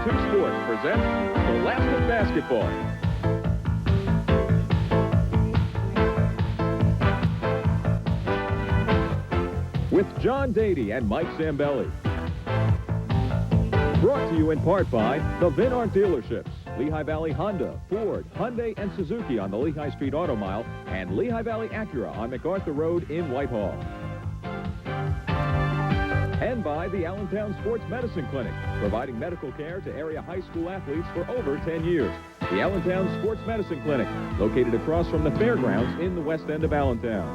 Sports presents The Last of Basketball. With John Dady and Mike Zambelli. Brought to you in part by the Vinart dealerships, Lehigh Valley Honda, Ford, Hyundai, and Suzuki on the Lehigh Street Auto Mile, and Lehigh Valley Acura on MacArthur Road in Whitehall. And by the Allentown Sports Medicine Clinic, providing medical care to area high school athletes for over 10 years. The Allentown Sports Medicine Clinic, located across from the fairgrounds in the west end of Allentown.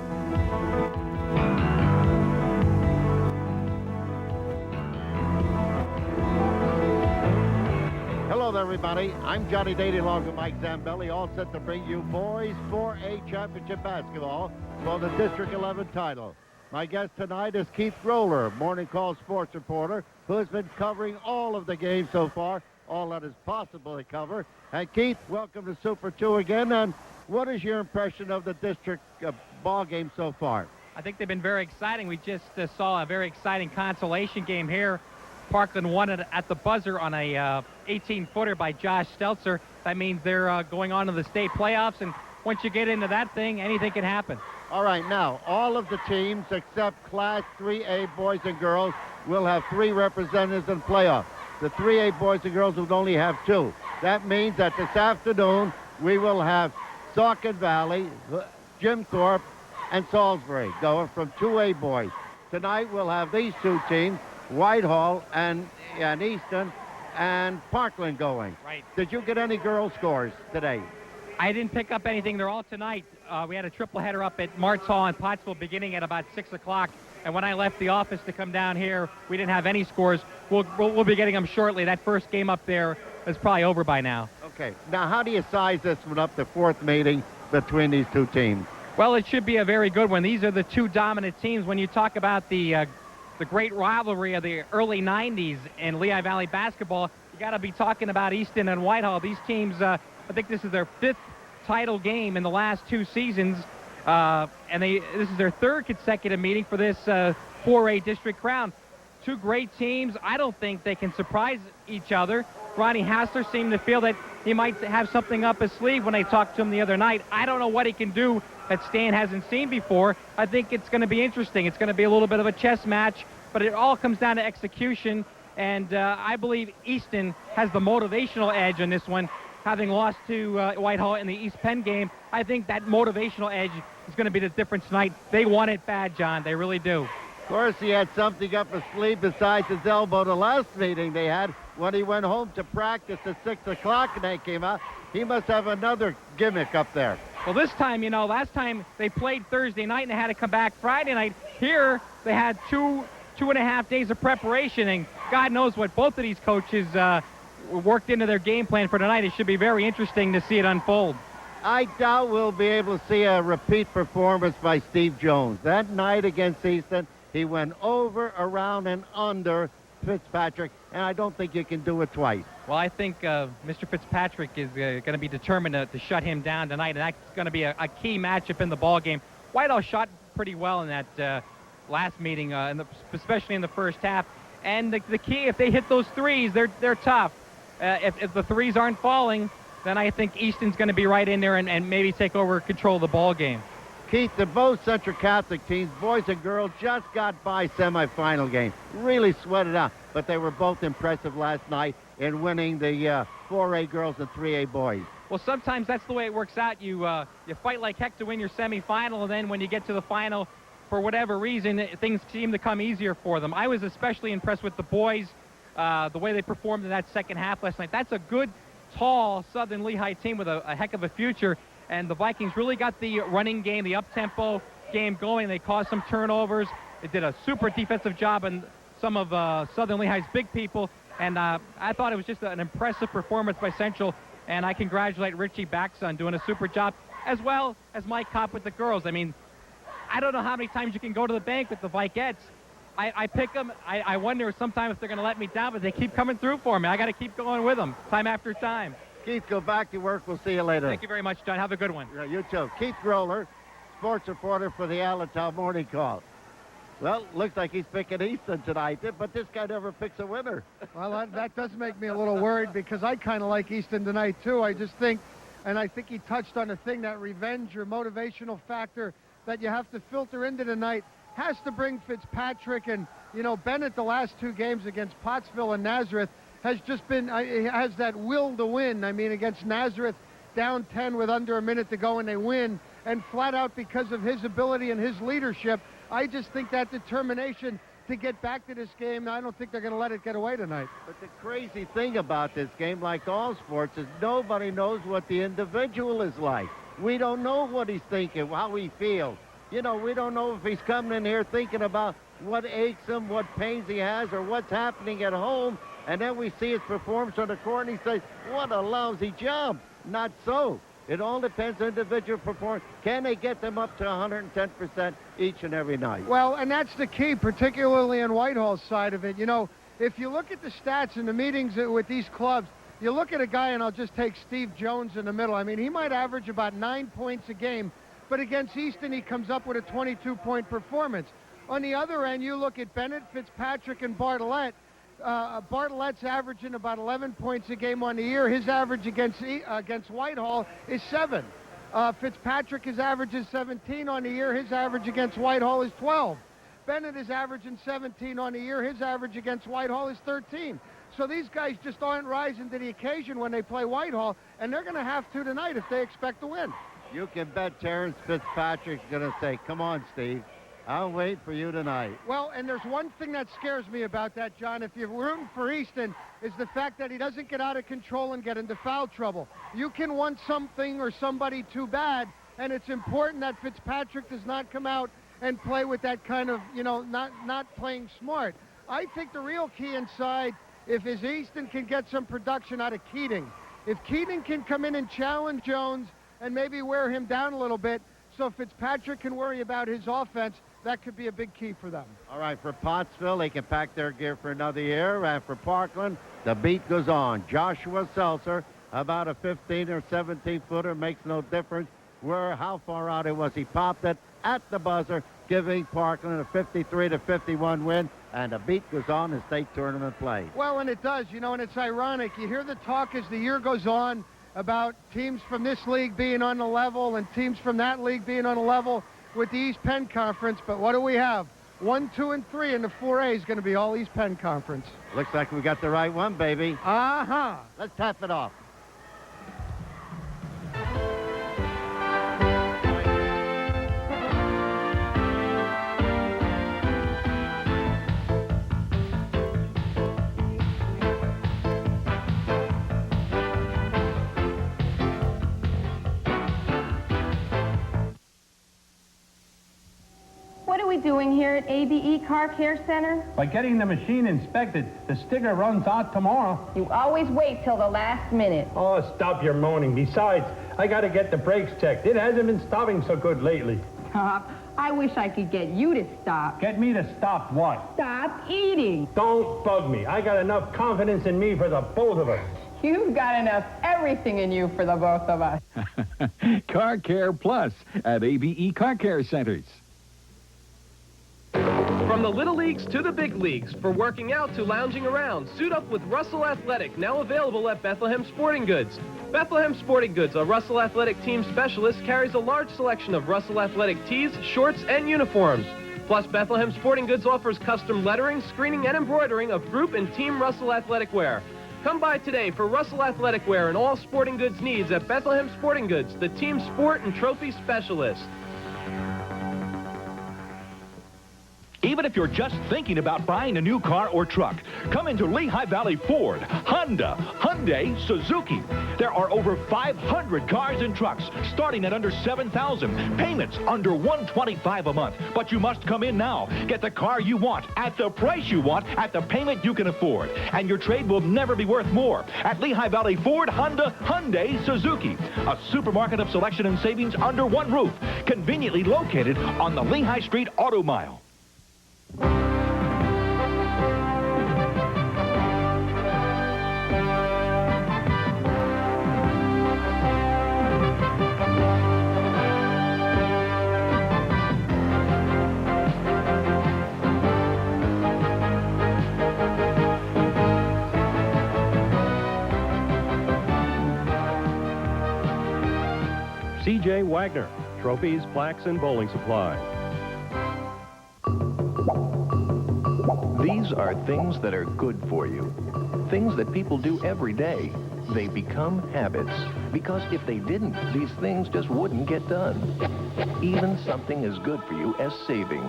Hello there, everybody. I'm Johnny Dady along with Mike Zambelli, all set to bring you boys 4A championship basketball for the District 11 title. My guest tonight is Keith Roller, Morning Call sports reporter, who has been covering all of the games so far, all that is possible to cover. And Keith, welcome to Super 2 again. And what is your impression of the district ball game so far? I think they've been very exciting. We just saw a very exciting consolation game here. Parkland won it at the buzzer on a 18-footer by Josh Stelzer. That means they're going on to the state playoffs, and once you get into that thing, anything can happen. All right, now, all of the teams except Class 3A boys and girls will have 3 representatives in playoffs. The 3A boys and girls will only have 2. That means that this afternoon we will have Saucon Valley, Jim Thorpe, and Salisbury going from 2A boys. Tonight we'll have these 2 teams, Whitehall and Easton and Parkland going. Right. Did you get any girls' scores today? I didn't pick up anything. They're all tonight. We had a triple header up at Martz Hall in Pottsville beginning at about 6 o'clock. And when I left the office to come down here, we didn't have any scores. We'll be getting them shortly. That first game up there is probably over by now. Okay. Now, how do you size this one up, the 4th meeting between these 2 teams? Well, it should be a very good one. These are the 2 dominant teams. When you talk about the great rivalry of the early 90s in Lehigh Valley basketball, you got to be talking about Easton and Whitehall. These teams, I think this is their 5th title game in the last 2 seasons, and this is their 3rd consecutive meeting for this 4A district crown. 2 great teams. I don't think they can surprise each other. Ronnie Hassler seemed to feel that he might have something up his sleeve when I talked to him the other night. I don't know what he can do that Stan hasn't seen before. I think it's going to be interesting. It's going to be a little bit of a chess match, but it all comes down to execution, and I believe Easton has the motivational edge on this one. Having lost to Whitehall in the East Penn game, I think that motivational edge is going to be the difference tonight. They want it bad, John. They really do. Of course, he had something up his sleeve besides his elbow the last meeting they had when he went home to practice at 6 o'clock and they came out. He must have another gimmick up there. Well, this time, last time they played Thursday night and they had to come back Friday night. Here, they had 2.5 days of preparation, and God knows what both of these coaches worked into their game plan for tonight. It should be very interesting to see it unfold. I doubt we'll be able to see a repeat performance by Steve Jones. That night against Easton, he went over, around, and under Fitzpatrick, and I don't think you can do it twice. Well, I think Mr. Fitzpatrick is going to be determined to shut him down tonight, and that's going to be a key matchup in the ball game. Whitehall shot pretty well in that last meeting, especially in the first half. And the key, if they hit those threes, they're tough. If the threes aren't falling, then I think Easton's going to be right in there and maybe take over control of the ball game. Keith, the both Central Catholic teams, boys and girls, just got by semifinal game. Really sweated out, but they were both impressive last night in winning the 4A girls and 3A boys. Well, sometimes that's the way it works out. You fight like heck to win your semifinal, and then when you get to the final, for whatever reason, things seem to come easier for them. I was especially impressed with the boys, the way they performed in that second half last night. That's a good, tall Southern Lehigh team with a heck of a future. And the Vikings really got the running game, the up-tempo game going. They caused some turnovers. They did a super defensive job on some of Southern Lehigh's big people. And I thought it was just an impressive performance by Central. And I congratulate Richie Baxa on doing a super job, as well as Mike Kopp with the girls. I mean, I don't know how many times you can go to the bank with the Vikettes. I pick them. I wonder sometimes if they're going to let me down, but they keep coming through for me. I got to keep going with them time after time. Keith, go back to work. We'll see you later. Thank you very much, John. Have a good one. Yeah, you too. Keith Roller, sports reporter for the Allentown Morning Call. Well, looks like he's picking Easton tonight, but this guy never picks a winner. Well, that does make me a little worried because I kind of like Easton tonight, too. I just think, and I think he touched on a thing, that revenge or motivational factor that you have to filter into tonight has to bring Fitzpatrick. And, you know, Bennett, the last two games against Pottsville and Nazareth, has just been, has that will to win. I mean, against Nazareth, down 10 with under a minute to go, and they win. And flat out because of his ability and his leadership, I just think that determination to get back to this game, I don't think they're going to let it get away tonight. But the crazy thing about this game, like all sports, is nobody knows what the individual is like. We don't know what he's thinking, how he feels. You know, we don't know if he's coming in here thinking about what aches him, what pains he has, or what's happening at home. And then we see his performance on the court, and he says, what a lousy job. Not so. It all depends on individual performance. Can they get them up to 110% each and every night? Well, and that's the key, particularly on Whitehall's side of it. You know, if you look at the stats in the meetings with these clubs, you look at a guy, and I'll just take Steve Jones in the middle. I mean, he might average about 9 points a game, but against Easton, he comes up with a 22-point performance. On the other end, you look at Bennett, Fitzpatrick, and Bartlett. Bartlett's averaging about 11 points a game on the year. His average against Whitehall is 7. Fitzpatrick is averaging 17 on the year. His average against Whitehall is 12. Bennett is averaging 17 on the year. His average against Whitehall is 13. So these guys just aren't rising to the occasion when they play Whitehall, and they're going to have to tonight if they expect to win. You can bet Terrence Fitzpatrick's going to say, come on, Steve. I'll wait for you tonight. Well, and there's one thing that scares me about that, John, if you're rooting for Easton, is the fact that he doesn't get out of control and get into foul trouble. You can want something or somebody too bad, and it's important that Fitzpatrick does not come out and play with that kind of, you know, not playing smart. I think the real key inside, if Easton can get some production out of Keating. If Keating can come in and challenge Jones and maybe wear him down a little bit so Fitzpatrick can worry about his offense, that could be a big key for them. All right, for Pottsville, they can pack their gear for another year. And for Parkland, the beat goes on. Joshua Seltzer, about a 15 or 17-footer, makes no difference how far out it was. He popped it at the buzzer, giving Parkland a 53-51 win. And the beat goes on in state tournament play. Well, and it does, you know, and it's ironic. You hear the talk as the year goes on about teams from this league being on the level and teams from that league being on the level with the East Penn Conference, but what do we have? 1, 2, and 3 in the 4A is going to be all East Penn Conference. Looks like we got the right one, baby. Uh-huh. Let's tap it off. What are we doing here at ABE Car Care Center? By getting the machine inspected. The sticker runs out tomorrow. You always wait till the last minute. Oh, stop your moaning. Besides, I got to get the brakes checked. It hasn't been stopping so good lately. I wish I could get you to stop. Get me to stop what? Stop eating. Don't bug me. I got enough confidence in me for the both of us. You've got enough everything in you for the both of us. Car Care Plus at ABE Car Care Centers. From the little leagues to the big leagues, for working out to lounging around, suit up with Russell Athletic, now available at Bethlehem Sporting Goods. Bethlehem Sporting Goods, a Russell Athletic team specialist, carries a large selection of Russell Athletic tees, shorts, and uniforms. Plus, Bethlehem Sporting Goods offers custom lettering, screening, and embroidering of group and team Russell Athletic wear. Come by today for Russell Athletic wear and all sporting goods needs at Bethlehem Sporting Goods, the team sport and trophy specialist. Even if you're just thinking about buying a new car or truck, come into Lehigh Valley Ford, Honda, Hyundai, Suzuki. There are over 500 cars and trucks starting at under $7,000. Payments under $125 a month. But you must come in now. Get the car you want at the price you want at the payment you can afford. And your trade will never be worth more. At Lehigh Valley Ford, Honda, Hyundai, Suzuki. A supermarket of selection and savings under one roof. Conveniently located on the Lehigh Street Auto Mile. P.J. Wagner, trophies, plaques, and bowling supplies. These are things that are good for you. Things that people do every day. They become habits. Because if they didn't, these things just wouldn't get done. Even something as good for you as saving.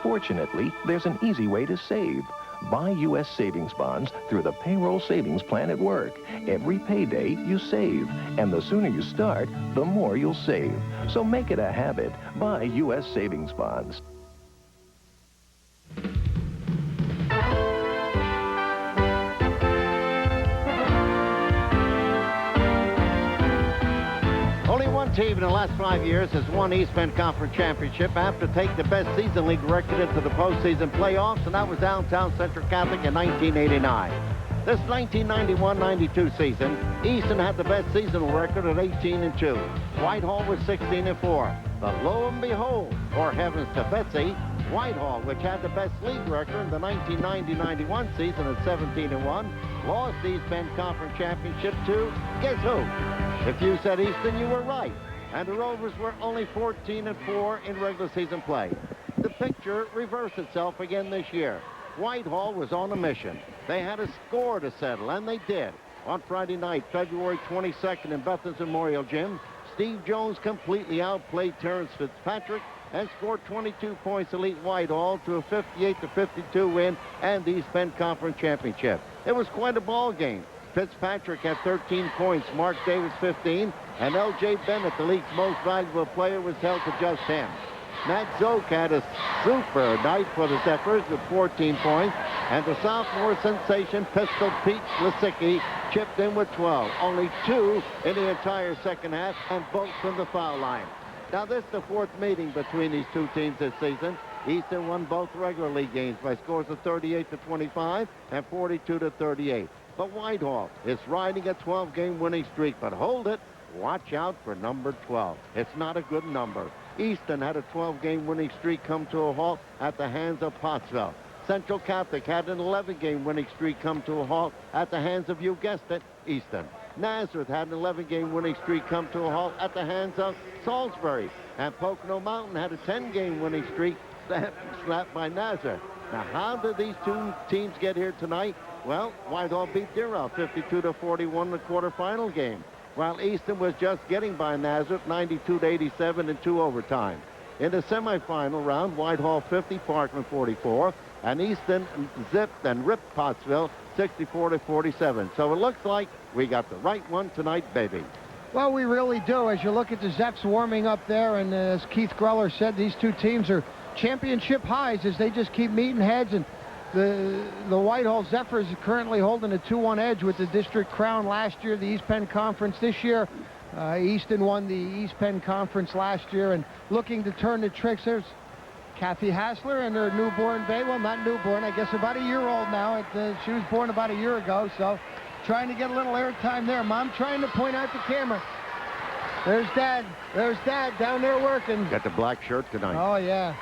Fortunately, there's an easy way to save. Buy U.S. savings bonds through the payroll savings plan at work. Every payday, you save. And the sooner you start, the more you'll save. So make it a habit. Buy U.S. savings bonds. Only one team in the last 5 years has won East Bend Conference Championship after taking the best season league record into the postseason playoffs, and that was downtown Central Catholic in 1989. This 1991-92 season, Easton had the best seasonal record at 18-2. Whitehall was 16-4. But lo and behold, or heavens to Betsy, Whitehall, which had the best league record in the 1990-91 season at 17-1, lost the East Bend Conference Championship to, guess who? If you said Easton, you were right. And the Rovers were only 14-4 in regular season play. The picture reversed itself again this year. Whitehall was on a mission. They had a score to settle, and they did. On Friday night, February 22nd in Bethan's Memorial Gym, Steve Jones completely outplayed Terrence Fitzpatrick and scored 22 points to lead Whitehall to a 58-52 win and the East Bend Conference Championship. It was quite a ball game. Fitzpatrick had 13 points, Mark Davis 15, and L.J. Bennett, the league's most valuable player, was held to just 10. Matt Zoke had a super night for the Zephyrs with 14 points, and the sophomore sensation Pistol Pete Lisicki chipped in with 12. Only 2 in the entire second half, and both from the foul line. Now, this is the fourth meeting between these two teams this season. Easton won both regular league games by scores of 38-25 and 42-38. But Whitehall is riding a 12-game winning streak. But hold it, watch out for number 12. It's not a good number. Easton had a 12-game winning streak come to a halt at the hands of Pottsville. Central Catholic had an 11-game winning streak come to a halt at the hands of, you guessed it, Easton. Nazareth had an 11-game winning streak come to a halt at the hands of Salisbury. And Pocono Mountain had a 10-game winning streak slapped by Nazareth. Now, how did these two teams get here tonight? Well, Whitehall beat Deerell 52-41 in the quarterfinal game, while Easton was just getting by Nazareth 92-87 in 2 overtime. In the semifinal round, Whitehall 50, Parkland 44, and Easton zipped and ripped Pottsville 64-47. So it looks like we got the right one tonight, baby. Well, we really do. As you look at the Zeps warming up there, and as Keith Greller said, these two teams are championship highs as they just keep meeting heads. And the Whitehall Zephyrs are currently holding a 2-1 edge with the district crown last year, the East Penn Conference this year. Easton won the East Penn Conference last year, and looking to turn the tricks. There's Kathy Hassler and her newborn baby. Well, not newborn, I guess about a year old now. She was born about a year ago, so trying to get a little airtime there. Mom trying to point out the camera. There's Dad. There's Dad down there working. Got the black shirt tonight. Oh, yeah.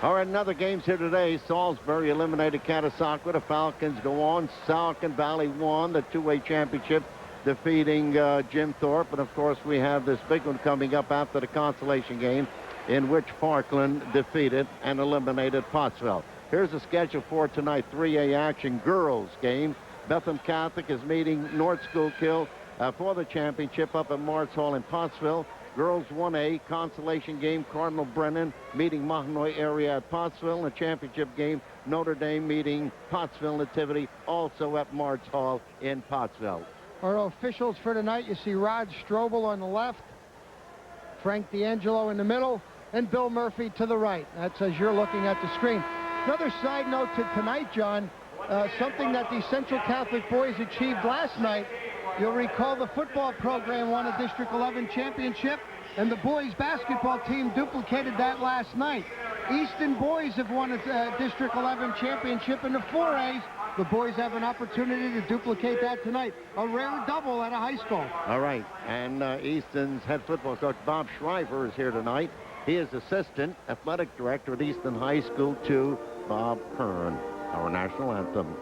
All right, another games here today. Salisbury eliminated Catasauqua. The Falcons go on. Saucon Valley won the 2A championship, defeating Jim Thorpe. And, of course, we have this big one coming up after the consolation game in which Parkland defeated and eliminated Pottsville. Here's the schedule for tonight. 3A action girls game. Bethlehem Catholic is meeting North Schuylkill for the championship up at Martz Hall in Pottsville. Girls 1A consolation game, Cardinal Brennan meeting Mahanoy area at Pottsville. And the championship game, Notre Dame meeting Pottsville Nativity, also at Martz Hall in Pottsville. Our officials for tonight, you see Rod Strobel on the left, Frank D'Angelo in the middle, and Bill Murphy to the right. That's as you're looking at the screen. Another side note to tonight, John, something that the Central Catholic boys achieved last night. You'll recall the football program won a District 11 championship, and the boys basketball team duplicated that last night. Easton boys have won a District 11 championship in the 4As. The boys have an opportunity to duplicate that tonight. A rare double at a high school. All right, and Easton's head football coach Bob Shriver is here tonight. He is assistant athletic director at Easton High School to Bob Kern. Our national anthem.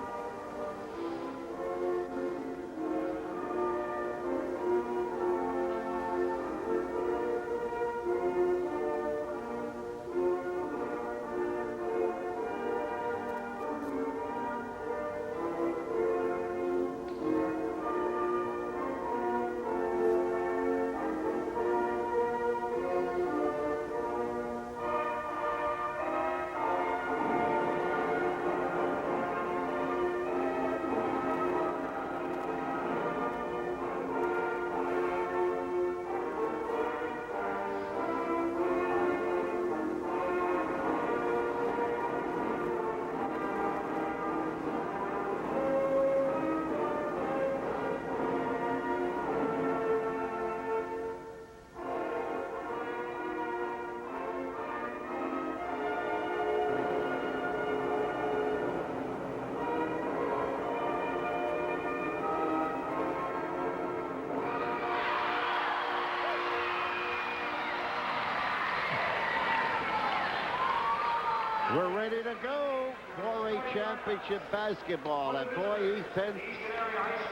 We're ready to go. 4A championship basketball. And boy, Easton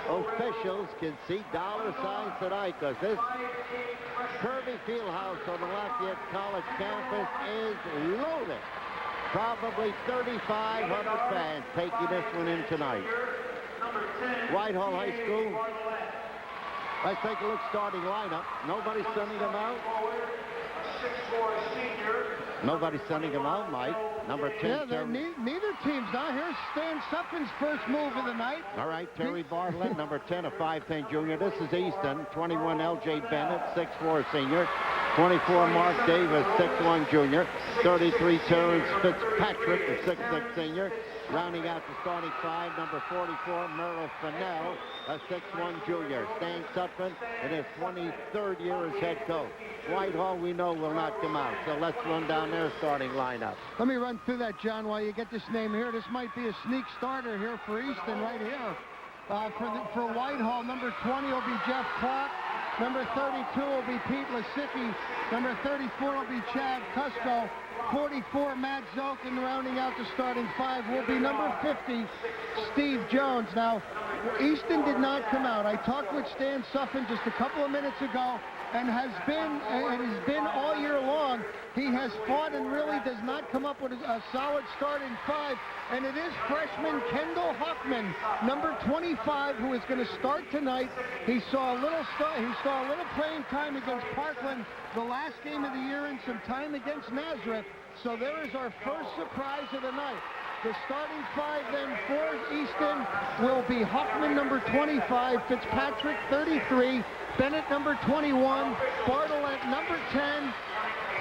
officials can see dollar signs tonight because this Kirby Fieldhouse on the Lafayette College campus is loaded. Probably 3,500 fans taking this one in tonight. Whitehall High School. Let's take a look starting lineup. Nobody's sending them out. 6'4" senior. Nobody's sending him out, Mike. Number 10. Yeah, neither team's not. Here's Stan Suffin's first move of the night. All right, Terry Bartlett, number 10, a 5'10" junior. This is Easton. 21, L.J. Bennett, 6'4" senior. 24, Mark Davis, 6'1" junior. 33, Terrence Fitzpatrick, a 6'6" senior. Rounding out the starting five, number 44, Merle Fennell, a 6'1" junior. Stan Sutphin in his 23rd year as head coach. Whitehall, we know, will not come out. So let's run down their starting lineup. Let me run through that, John, while you get this name here. This might be a sneak starter here for Easton right here. For Whitehall, number 20 will be Jeff Clark. Number 32 will be Pete Lasicki. Number 34 will be Chad Cusco. 44, Matt Zoke, and rounding out the starting five will be number 50, Steve Jones. Now, Easton did not come out. I talked with Stan Suffin just a couple of minutes ago, and has been all year long. He has fought and really does not come up with a solid starting five, and it is freshman Kendall Huckman, number 25, who is going to start tonight. He saw a little playing time against Parkland the last game of the year and some time against Nazareth. So there is our first surprise of the night. The starting five then for Easton will be Huckman, number 25, Fitzpatrick, 33, Bennett, number 21, Bartlett, number 10,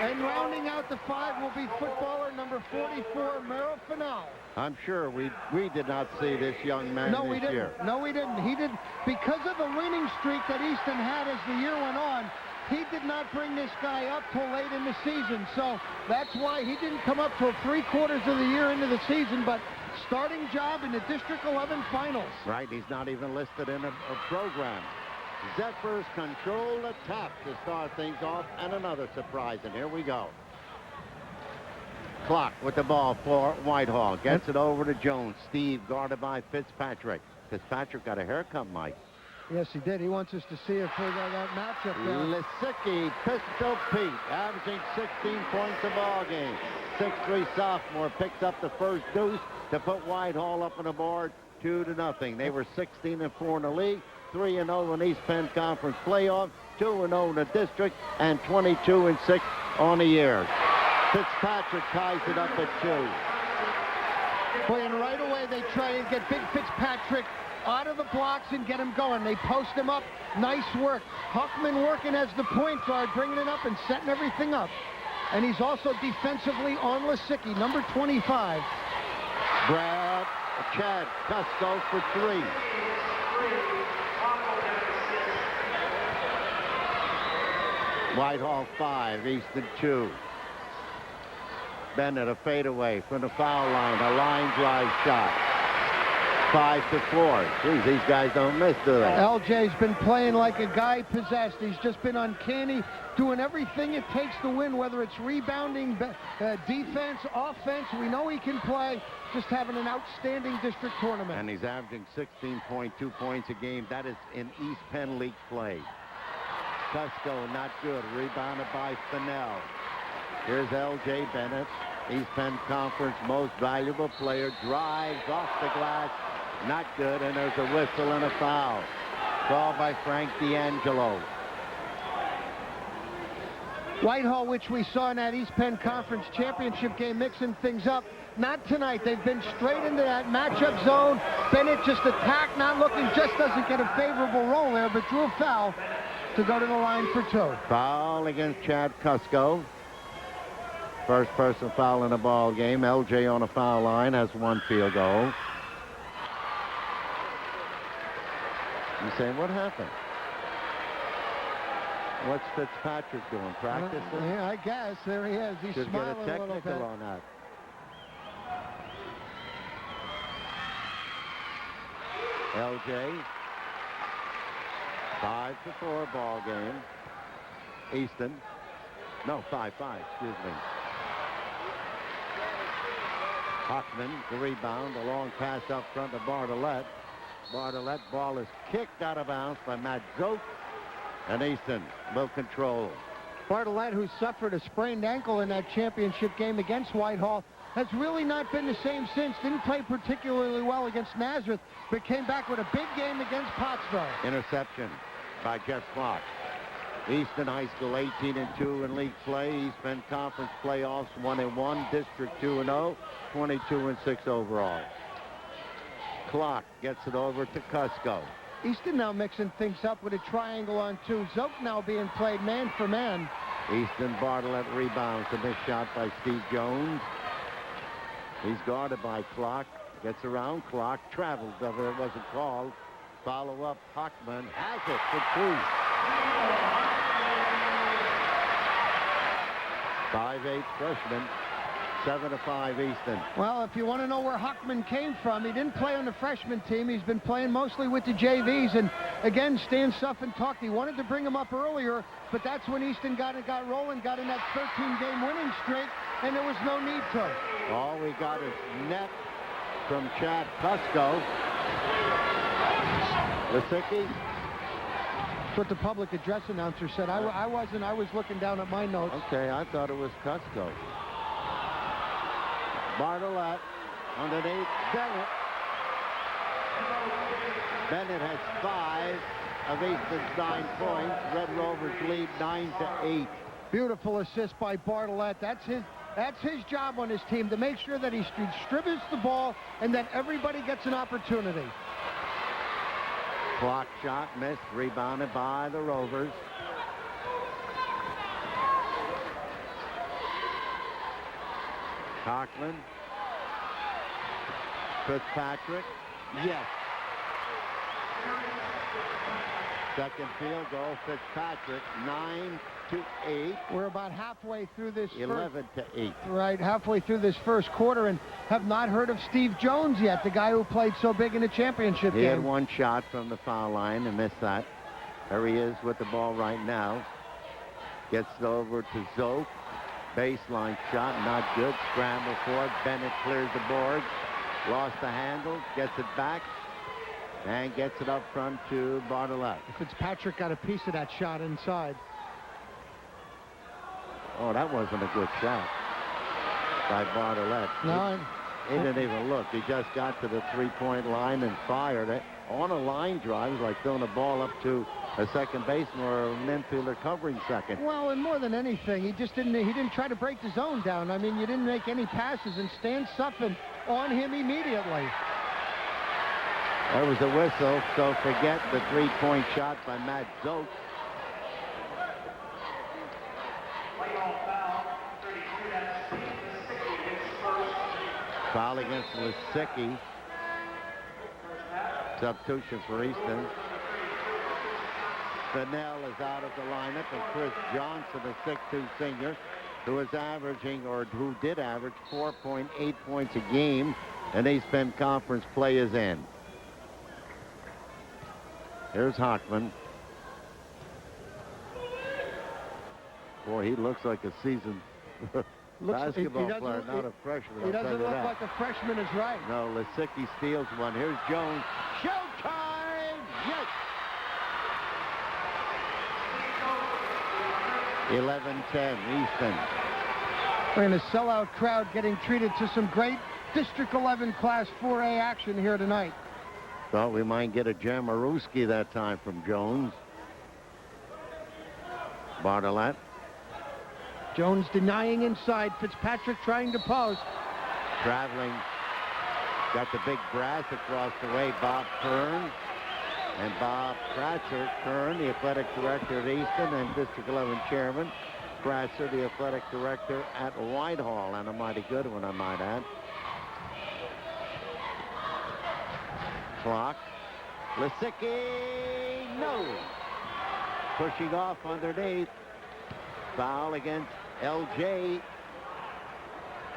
and rounding out the five will be footballer number 44, Merrill Fennell. I'm sure we did not see this young man this year. No, we didn't. He did, because of the winning streak that Easton had as the year went on, he did not bring this guy up till late in the season. So that's why he didn't come up till 3/4 of the year into the season, but starting job in the District 11 finals. Right, he's not even listed in a program. Zephyrs control the tap to start things off, and another surprise, and here we go. Clock with the ball for Whitehall. Gets it over to Jones. Steve guarded by Fitzpatrick. Fitzpatrick got a haircut, Mike. Yes, he did. He wants us to see if that matchup there. Lasicki, Pistol Pete, averaging 16 points a ball game. 6'3" sophomore picks up the first deuce to put Whitehall up on the board 2-0. They were 16-4 in the league, 3-0 in East Penn Conference playoff, 2-0 in the district, and 22-6 on the year. Fitzpatrick ties it up at 2. Boy, and right away they try and get big Fitzpatrick out of the blocks and get him going. They post him up. Nice work. Huckman working as the point guard, bringing it up and setting everything up. And he's also defensively on Lasicki, number 25. Chad Cusco for 3. Whitehall 5, Easton 2. Bennett a fadeaway from the foul line, a line drive shot. 5-4. Geez, these guys don't miss, do they? LJ's been playing like a guy possessed. He's just been uncanny, doing everything it takes to win, whether it's rebounding, defense, offense. We know he can play. Just having an outstanding district tournament. And he's averaging 16.2 points a game. That is in East Penn League play. Cusco not good. Rebounded by Fennell. Here's L.J. Bennett, East Penn Conference most valuable player. Drives off the glass. Not good, and there's a whistle and a foul. Called by Frank D'Angelo. Whitehall, which we saw in that East Penn Conference championship game, mixing things up. Not tonight. They've been straight into that matchup zone. Bennett just attacked, not looking, just doesn't get a favorable roll there, but drew a foul to go to the line for 2. Foul against Chad Cusco. First person foul in the ball game. LJ on a foul line has 1 field goal. You say, what happened? What's Fitzpatrick doing? Practicing? Yeah, I guess. There he is. He's should smiling get a little bit. technical on that. LJ. 5-4 ball game. Easton. No, 5-5, excuse me. Hockman, the rebound, a long pass up front to Bartlett. Bartlett, ball is kicked out of bounds by Matt Zook, and Easton will control. Bartlett, who suffered a sprained ankle in that championship game against Whitehall, has really not been the same since. Didn't play particularly well against Nazareth, but came back with a big game against Pottsville. Interception by Jeff Clark. Easton High School 18-2 in league play. East Bend Conference playoffs 1-1. District 2-0. 22-6 overall. Clark gets it over to Cusco. Easton now mixing things up with a triangle on 2. Zook now being played man for man. Easton Bartlett rebounds. A missed shot by Steve Jones. He's guarded by Clark. Gets around Clark. Travels over. It wasn't called. Follow up. Hockman has it for 2. 5'8" freshman. 7-5 Easton. Well, if you want to know where Hockman came from, he didn't play on the freshman team. He's been playing mostly with the JVs. And again, Stan Suffin talked. He wanted to bring him up earlier, but that's when Easton got rolling, got in that 13-game winning streak, and there was no need to. All we got is net from Chad Cusco. Lysicki. That's what the public address announcer said. I wasn't. I was looking down at my notes. Okay, I thought it was Cusco. Bartlett underneath Bennett. Bennett has 5 of Easton's 9 points. Red Rovers lead 9-8. Beautiful assist by Bartlett. That's his job on his team, to make sure that he distributes the ball and that everybody gets an opportunity. Clock shot missed, rebounded by the Rovers. Cochran. Fitzpatrick. Yes. Second field goal, Fitzpatrick. 9-8. We're about halfway through this. 11-8. Right, halfway through this first quarter, and have not heard of Steve Jones yet, the guy who played so big in the championship game. He had 1 shot from the foul line and missed that. There he is with the ball right now. Gets it over to Zoke. Baseline shot, not good. Scramble for it. Bennett clears the board. Lost the handle. Gets it back. And gets it up front to Bartlett. Fitzpatrick got a piece of that shot inside. Oh, that wasn't a good shot by Bartlett. No. He didn't even look. He just got to the three-point line and fired it. On a line drive, it was like throwing a ball up to a second baseman or an infielder covering second. Well, and more than anything, he didn't try to break the zone down. I mean, you didn't make any passes, and Stan Suffin on him immediately. There was a whistle, so forget the three-point shot by Matt Zoke. Foul against Lysicki. Substitution for Easton. Fennell is out of the lineup, and Chris Johnson, a 6'2" senior, who is averaging, or who did average 4.8 points a game in East Bend Conference play, is in. Here's Hockman. Boy, he looks like a seasoned basketball player, not a freshman. He doesn't look like a freshman, is right. No, Lysicki steals one. Here's Jones. Showtime! Yes! 11-10, Easton. We're in a sellout crowd getting treated to some great District 11 Class 4A action here tonight. Thought we might get a Jamaruski that time from Jones. Bartlett. Jones denying inside. Fitzpatrick trying to post. Traveling. Got the big brass across the way. Bob Kern. And Bob Kratzer. Kern, the athletic director at Easton and District 11 chairman. Kratzer, the athletic director at Whitehall. And a mighty good one, I might add. Clock. Lysicki. No. Pushing off underneath. Foul against LJ.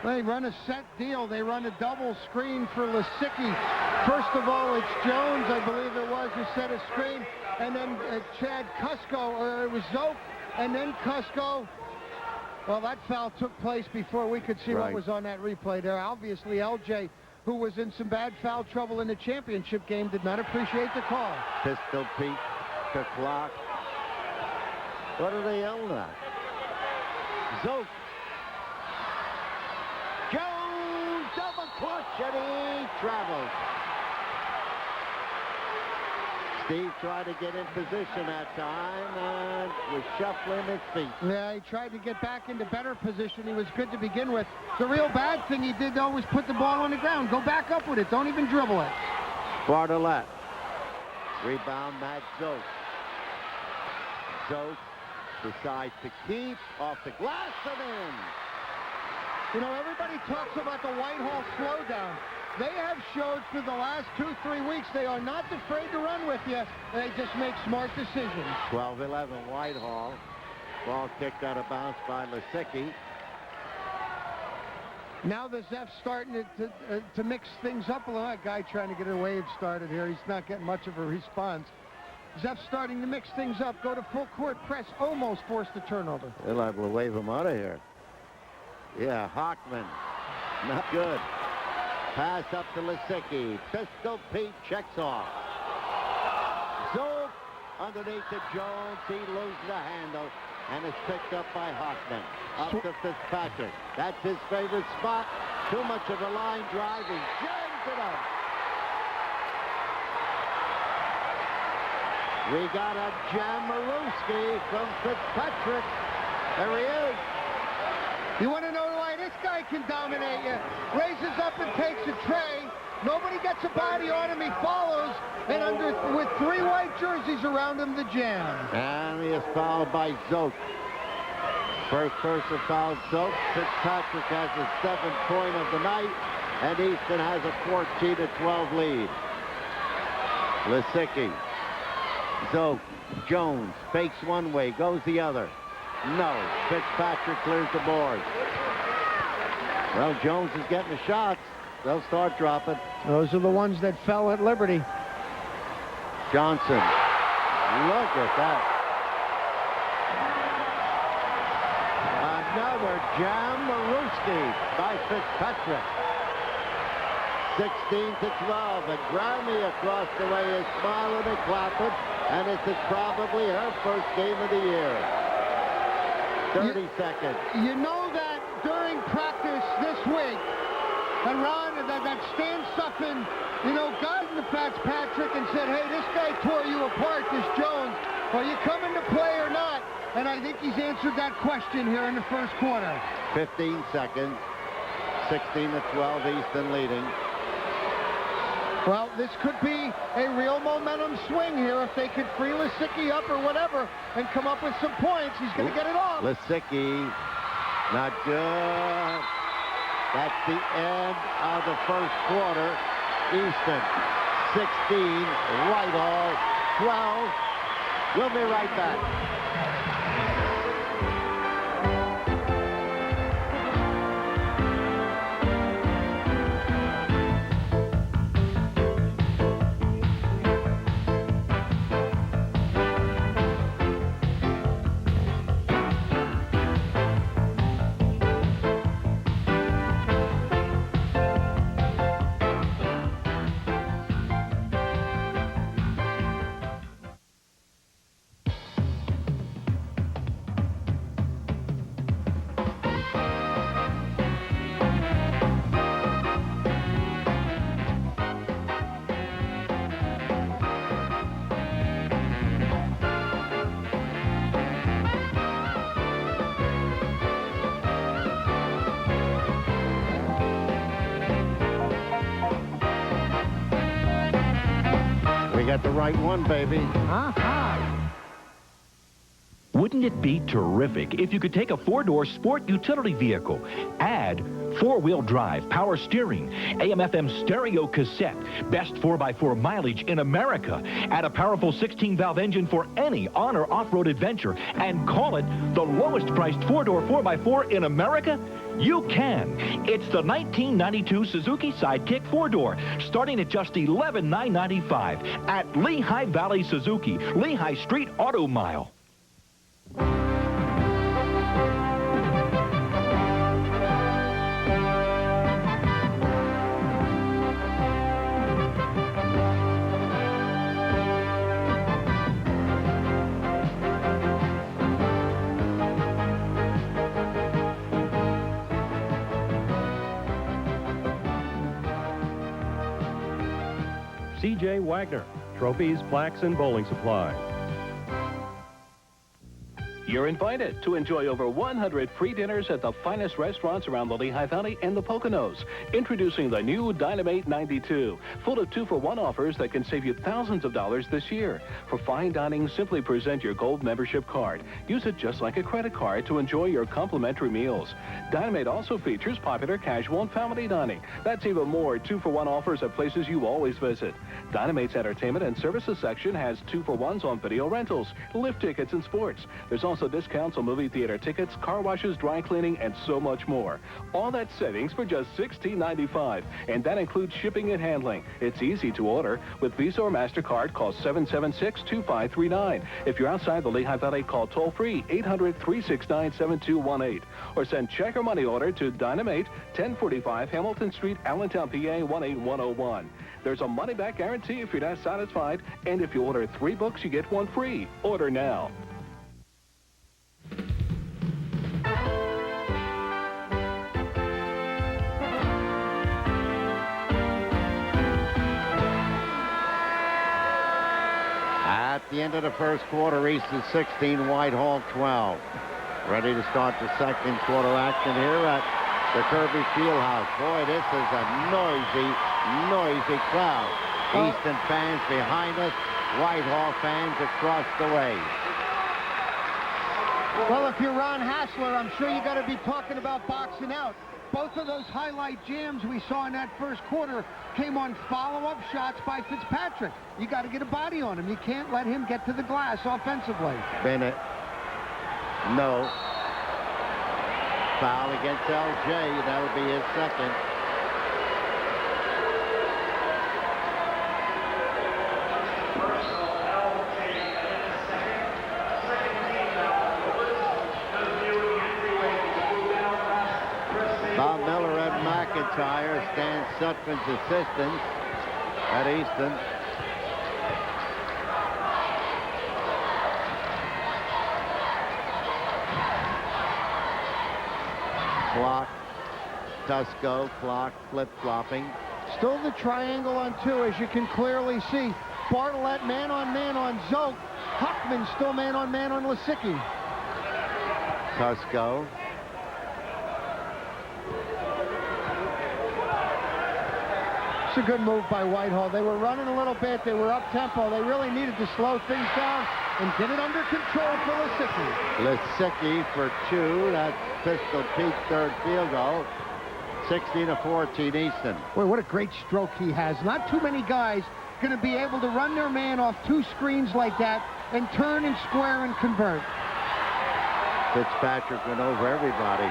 They run a set deal. They run a double screen for Lysicki. First of all, it's Jones, I believe it was, who set a screen. And then Chad Cusco, or it was Zoke. And then Cusco Well, that foul took place before we could see what was on that replay there. Obviously, LJ, who was in some bad foul trouble in the championship game, did not appreciate the call. Pistol Pete, the clock. What are they yelling at? Zoke. Jones, double clutch, and he travels. Steve tried to get in position that time and was shuffling his feet. Yeah, he tried to get back into better position. He was good to begin with. The real bad thing he did, though, was put the ball on the ground. Go back up with it. Don't even dribble it. Bartlett. Rebound, Matt Zoke. Zoke decides to keep off the glass and in. You know, everybody talks about the Whitehall slowdown. They have showed for the last 2-3 weeks they are not afraid to run with you. They just make smart decisions. 12-11 Whitehall. Ball kicked out of bounds by Lysicki. Now the Zeph's starting to mix things up a little. That guy trying to get a wave started here. He's not getting much of a response. Zeph's starting to mix things up. Go to full court press. Almost forced a turnover. They're liable to wave him out of here. Yeah, Hockman. Not good. Pass up to Lysicki. Pistol Pete checks off. Zook underneath to Jones. He loses the handle and is picked up by Hockman. Up to Fitzpatrick. That's his favorite spot. Too much of a line drive. He jams it up. We got a Jamaruski from Fitzpatrick. There he is. You want to know why this guy can dominate you? Raises up and takes a tray. Nobody gets a body on him. He follows. And with 3 white jerseys around him, the jam. And he is fouled by Zoke. First person fouled Zoke. Fitzpatrick has the 7th point of the night. And Easton has a 14-12 lead. Lysicki. Zoke. Jones fakes one way, goes the other. No. Fitzpatrick clears the board. Well, Jones is getting the shots. They'll start dropping. Those are the ones that fell at Liberty. Johnson. Look at that. Another Jamaruski by Fitzpatrick. 16-12. And Grammy across the way is smiling and clapping. And this is probably her first game of the year. 30 seconds. You know that during practice this week, and Ron, that Stan Suffin, you know, got into Fitzpatrick and said, hey, this guy tore you apart, this Jones. Are you coming to play or not? And I think he's answered that question here in the first quarter. 15 seconds. 16-12, Easton leading. Well, this could be a real momentum swing here if they could free Lysicki up or whatever and come up with some points. He's going to get it off. Lysicki, not good. That's the end of the first quarter. Easton, 16, Whitehall, 12. We'll be right back. Got the right one, baby. Wouldn't it be terrific if you could take a 4-door sport utility vehicle, add 4-wheel drive, power steering, AM/FM stereo cassette, best 4x4 mileage in America, add a powerful 16-valve engine for any on or off-road adventure, and call it the lowest priced 4-door 4x4 in America? You can. It's the 1992 Suzuki Sidekick 4-door, starting at just $11,995 at Lehigh Valley Suzuki, Lehigh Street Auto Mile. C.J. Wagner. Trophies, plaques, and bowling supply. You're invited to enjoy over 100 free dinners at the finest restaurants around the Lehigh Valley and the Poconos. Introducing the new Dynamite 92, full of 2-for-1 offers that can save you thousands of dollars this year. For fine dining, simply present your gold membership card. Use it just like a credit card to enjoy your complimentary meals. Dynamite also features popular casual and family dining. That's even more 2-for-1 offers at places you always visit. Dynamite's entertainment and services section has 2-for-1s on video rentals, lift tickets, and sports. There's also discounts on movie theater tickets, car washes, dry cleaning, and so much more. All that savings for just $16.95, and that includes shipping and handling. It's easy to order. With Visa or MasterCard, call 776-2539. If you're outside the Lehigh Valley, call toll-free 800-369-7218. Or send check or money order to Dynamite, 1045 Hamilton Street, Allentown, PA 18101. There's a money-back guarantee if you're not satisfied, and if you order 3 books, you get 1 free. Order now. At the end of the first quarter, Easton 16, Whitehall 12. Ready to start the second quarter action here at the Kirby Fieldhouse. Boy, this is a noisy crowd. Easton fans behind us, Whitehall fans across the way. Well, if you're Ron Hassler, I'm sure you got to be talking about boxing out. Both of those highlight jams we saw in that first quarter came on follow-up shots by Fitzpatrick. You got to get a body on him. You can't let him get to the glass offensively. Bennett, no. Foul against LJ. That would be his second. Stan Sutphin's assistant at Easton. Clock, Tusco, clock, flip-flopping. Still the triangle on 2, as you can clearly see. Bartlett man-on-man on Zoke. Huckman still man-on-man on Lysicki. Tusco. It's a good move by Whitehall. They were running a little bit. They were up-tempo. They really needed to slow things down and get it under control for Lysicki. Lysicki for 2. That's Pistol Pete's third field goal. 16-14 Easton. Boy, what a great stroke he has. Not too many guys going to be able to run their man off 2 screens like that and turn and square and convert. Fitzpatrick went over everybody.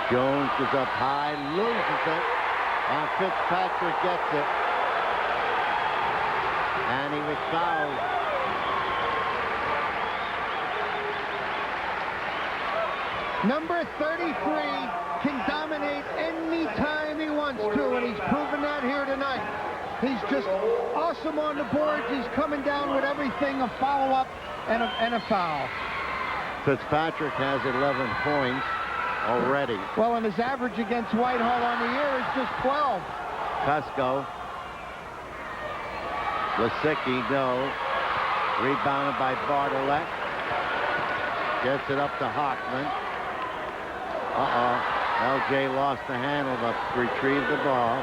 Jones is up high, loses it, and Fitzpatrick gets it. And he was fouled. Number 33 can dominate any time he wants to, and he's proven that here tonight. He's just awesome on the boards. He's coming down with everything, a follow-up and a foul. Fitzpatrick has 11 points already. Well, and his average against Whitehall on the year is just 12. Cusco. Lysicki, no. Rebounded by Bartlett. Gets it up to Hockman. LJ lost the handle to retrieve the ball.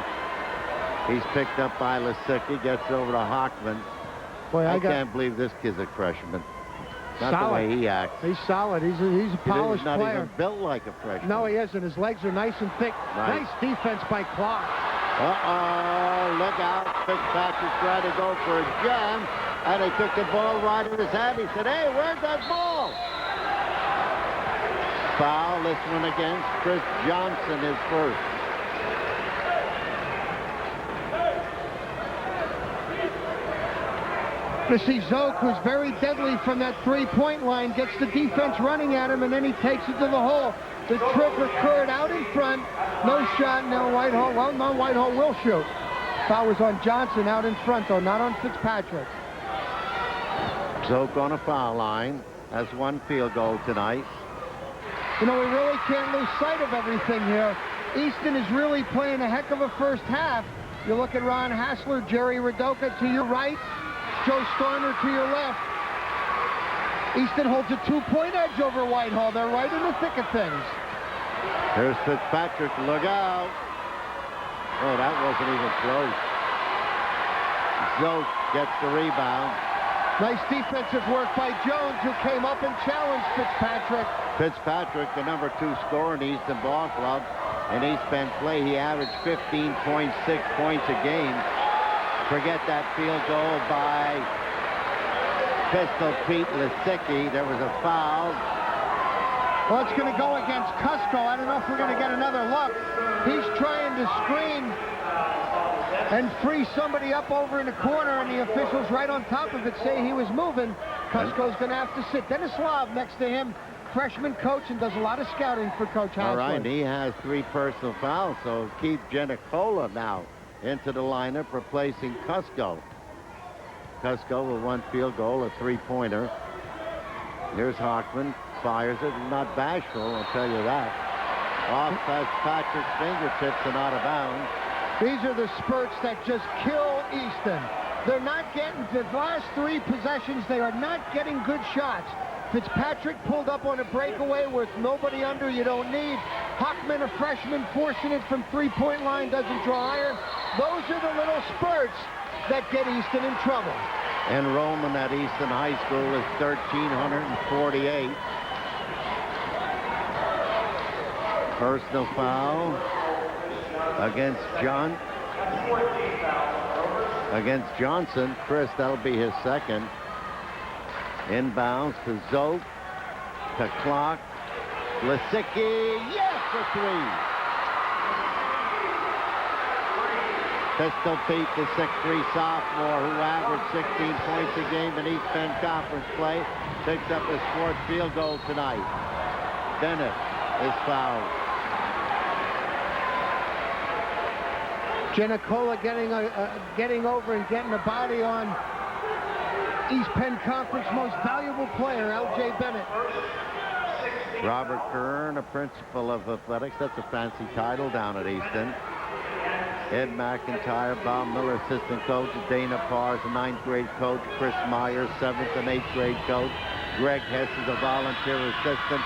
He's picked up by Lysicki. Gets over to Hockman. Boy, I can't believe this kid's a freshman. Not solid. The way he acts. He's solid. He's a polished player. He's not even built like a freshman. No, he isn't. His legs are nice and thick. Nice defense by Clark. Look out. Fitzpatrick tried to go for a jam, and he took the ball right in his hand. He said, hey, where's that ball? Foul, this one against Chris Johnson, his first. You see Zoke, who's very deadly from that three-point line, gets the defense running at him, and then he takes it to the hole. The trick occurred out in front. No shot. Now Whitehall, well, no, Whitehall will shoot. Foul was on Johnson out in front, though, not on Fitzpatrick. Zoke on a foul line. Has 1 field goal tonight. You know, we really can't lose sight of everything here. Easton is really playing a heck of a first half, You look at Ron Hassler, Jerry Radoka to your right, Joe Starner to your left. Easton holds a 2-point edge over Whitehall. They're right in the thick of things. Here's Fitzpatrick. Look out. Oh, that wasn't even close. Zoe gets the rebound. Nice defensive work by Jones, who came up and challenged Fitzpatrick. Fitzpatrick, the number 2 scorer in Easton Ball Club. In East Bend play, he averaged 15.6 points a game. Forget that field goal by Pistol Pete Lisicki. There was a foul. Well, it's going to go against Cusco. I don't know if we're going to get another look. He's trying to screen and free somebody up over in the corner, and the officials right on top of it say he was moving. Cusco's going to have to sit. Dennis Love next to him, freshman coach, and does a lot of scouting for Coach Hassler. All right, he has 3 personal fouls, so keep Genicola now into the lineup, replacing Cusco. Cusco with 1 field goal, a 3-pointer. Here's Hockman, fires it, not bashful, I'll tell you that. Off Patrick's fingertips and out of bounds. These are the spurts that just kill Easton. They're not getting, the last 3 possessions, they are not getting good shots. Fitzpatrick pulled up on a breakaway with nobody under, you don't need. Hockman, a freshman, forcing it from 3-point line, doesn't draw iron. Those are the little spurts that get Easton in trouble. Enrollment at Easton High School is 1,348. Personal foul against Johnson. Chris, that'll be his second. Inbounds to Zoe, to Clock. Lisicki, yes, for 3. Pistol Pete, the 6'3" sophomore who averaged 16 points a game in East Bend Conference play, picks up his 4th field goal tonight. Bennett is fouled. Genicola getting over and getting a body on East Penn Conference most valuable player, L.J. Bennett. Robert Kern, a principal of athletics. That's a fancy title down at Easton. Ed McIntyre, Bob Miller, assistant coach. Dana Parr is a 9th grade coach. Chris Myers, 7th and 8th grade coach. Greg Hess is a volunteer assistant.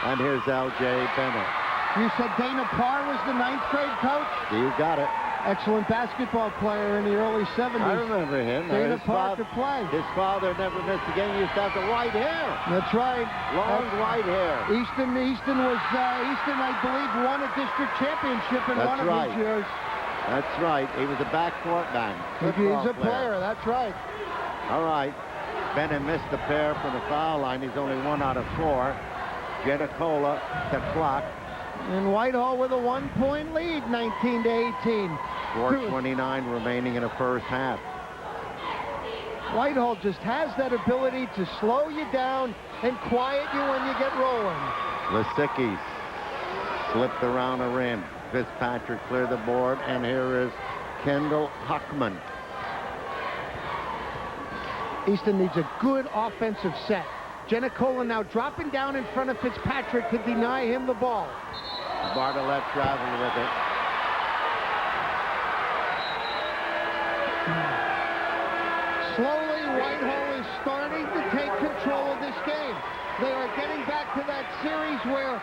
And here's L.J. Bennett. You said Dana Parr was the 9th grade coach? You got it. Excellent basketball player in the early 70s. I remember him. Dana Parr could play. His father never missed a game. He used to have the white hair. That's right. Long white hair. Easton, I believe, won a district championship in one of his years. That's right. He was a backcourt man. He's a player. That's right. All right. Bennett missed the pair from the foul line. He's only 1 out of 4. Genicola to Clock. And Whitehall with a 1-point lead, 19-18. 4:29 remaining in the first half. Whitehall just has that ability to slow you down and quiet you when you get rolling. Lisicki slipped around the rim. Fitzpatrick cleared the board, and here is Kendall Hockman. Easton needs a good offensive set. Genicola now dropping down in front of Fitzpatrick to deny him the ball. Bartlett traveling with it. Slowly, Whitehall is starting to take control of this game. They are getting back to that series where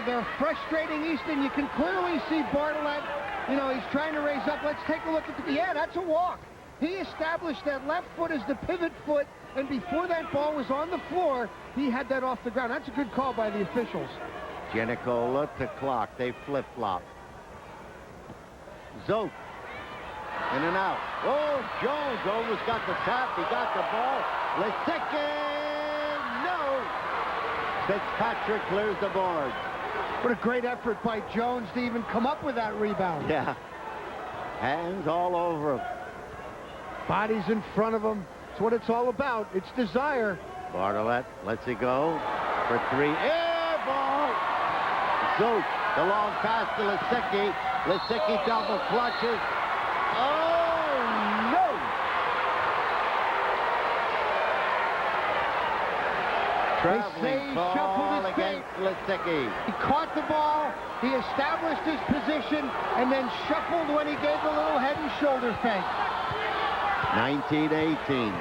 they're frustrating Easton. You can clearly see Bartlett, he's trying to raise up. Let's take a look at yeah, that's a walk. He established that left foot as the pivot foot, and before that ball was on the floor, he had that off the ground. That's a good call by the officials. Genicola to Clock. They flip-flop. Zoe. In and out. Oh, Jones almost got the tap. He got the ball. Lisicki. No. Fitzpatrick clears the board. What a great effort by Jones to even come up with that rebound. Yeah. Hands all over him. Bodies in front of him. It's what it's all about. It's desire. Bartlett lets it go for 3. Air ball. Zoe, the long pass to Lisicki. Lisicki double clutches. Oh, no. Traveling ball against Lisicki. He caught the ball, he established his position, and then shuffled when he gave the little head and shoulder fake. 19-18.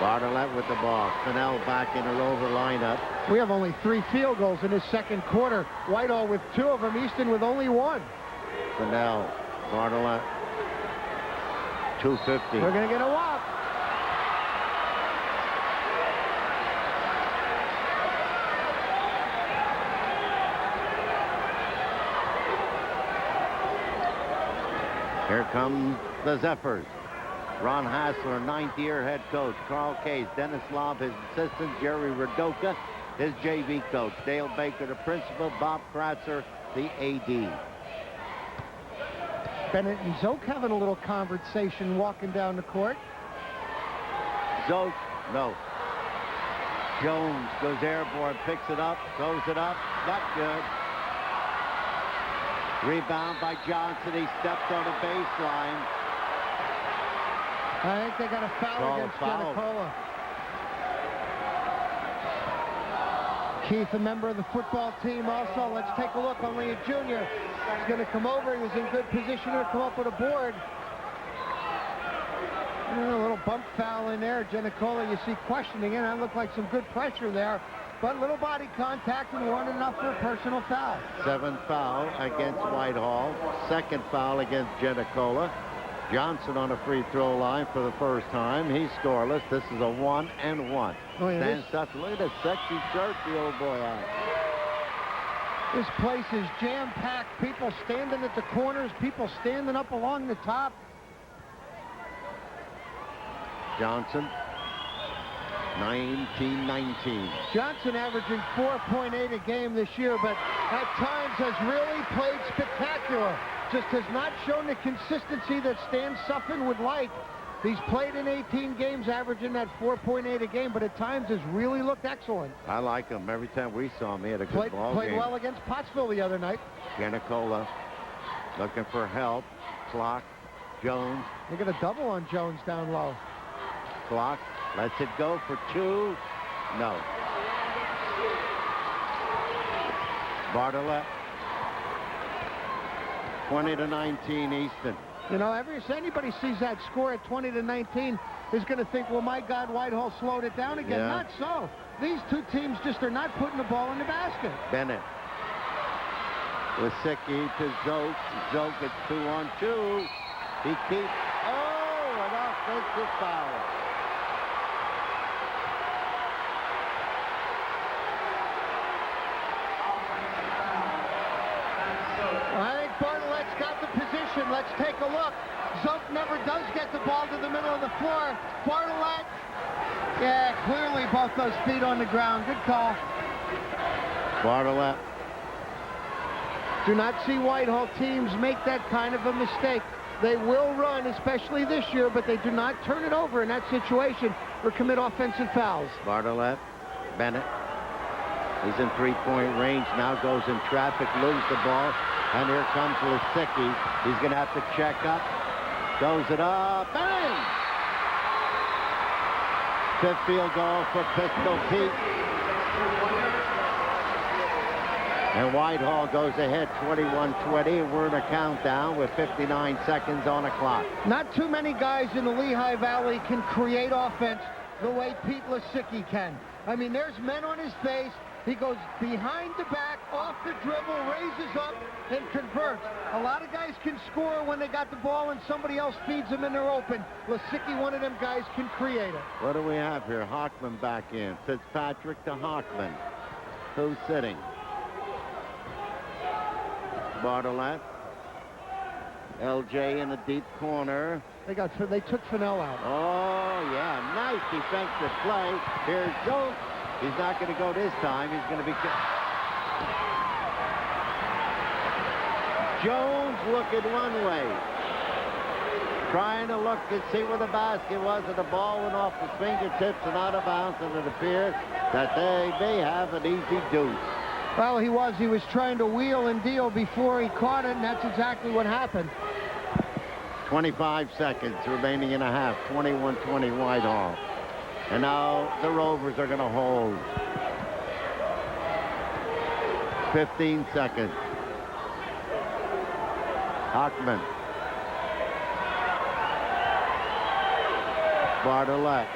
Bartlett with the ball. Fennell back in her rover lineup. We have only 3 field goals in this second quarter. Whitehall with 2 of them, Easton with only 1. Fennell, Bartlett, 250. We're going to get a walk. Here comes the Zephyrs. Ron Hassler, 9th-year head coach. Carl Case, Dennis Lobb, his assistant. Jerry Radoka, his JV coach. Dale Baker, the principal. Bob Kratzer, the AD. Bennett and Zoke having a little conversation walking down the court. Zoke, no. Jones goes airborne, picks it up, throws it up. Not good. Rebound by Johnson. He stepped on the baseline. I think they got a foul against Giannicola. Keith, a member of the football team also. Let's take a look. Only a junior. He's going to come over. He was in good position to come up with a board. A little bump foul in there. Giannicola, you see questioning it. That looked like some good pressure there. But little body contact and weren't enough for a personal foul. 7th foul against Whitehall. 2nd foul against Giannicola. Johnson on a free throw line for the first time. He's scoreless. This is a 1-1. Oh, yeah, Stands up. Look at the sexy shirt the old boy has. This place is jam-packed. People standing at the corners. People standing up along the top. Johnson, 19-19. Johnson averaging 4.8 a game this year, but at times has really played spectacular. Just has not shown the consistency that Stan Suffin would like. He's played in 18 games, averaging that 4.8 a game, but at times has really looked excellent. I like him. Every time we saw him, he had a good ball Played game. well against Pottsville the other night. Giannicola looking for help. Clock. Jones. They got a double on Jones down low. Clock. Lets it go for 2. No. Bartlett. 20-19 Easton. You know, if anybody sees that score at 20-19 is going to think, well, my God, Whitehall slowed it down again. Yeah. Not so. These two teams just are not putting the ball in the basket. Bennett. Lisicki to Zoke. Zoke, it's 2-on-2. He keeps... Oh, an offensive foul. I think Bartlett's got the position. Let's take a look. Zoke never does get the ball to the middle of the floor. Bartlett, yeah, clearly both those feet on the ground. Good call. Bartlett. Do not see Whitehall teams make that kind of a mistake. They will run, especially this year, but they do not turn it over in that situation or commit offensive fouls. Bartlett. Bennett. He's in three-point range. Now goes in traffic, loses the ball. And here comes Lisicki. He's going to have to check up. Goes it up. Bang! 5th field goal for Pistol Pete. And Whitehall goes ahead 21-20. We're in a countdown with 59 seconds on the clock. Not too many guys in the Lehigh Valley can create offense the way Pete Lisicki can. I mean, there's men on his face. He goes behind the back, off the dribble, raises up, and converts. A lot of guys can score when they got the ball and somebody else feeds them and they're open. Lisicki, one of them guys, can create it. What do we have here? Hockman back in. Fitzpatrick to Hockman. Who's sitting? Bartlett. LJ in the deep corner. They took Fennell out. Oh, yeah. Nice defensive play. Here's Jones. He's not going to go this time. He's going to be... Jones looking one way. Trying to look and see where the basket was, and the ball went off his fingertips and out of bounds, and it appears that they may have an easy deuce. Well, he was trying to wheel and deal before he caught it, and that's exactly what happened. 25 seconds remaining in a half. 21-20 Whitehall. And now the Rovers are going to hold. 15 seconds. Hockman. Bartlett.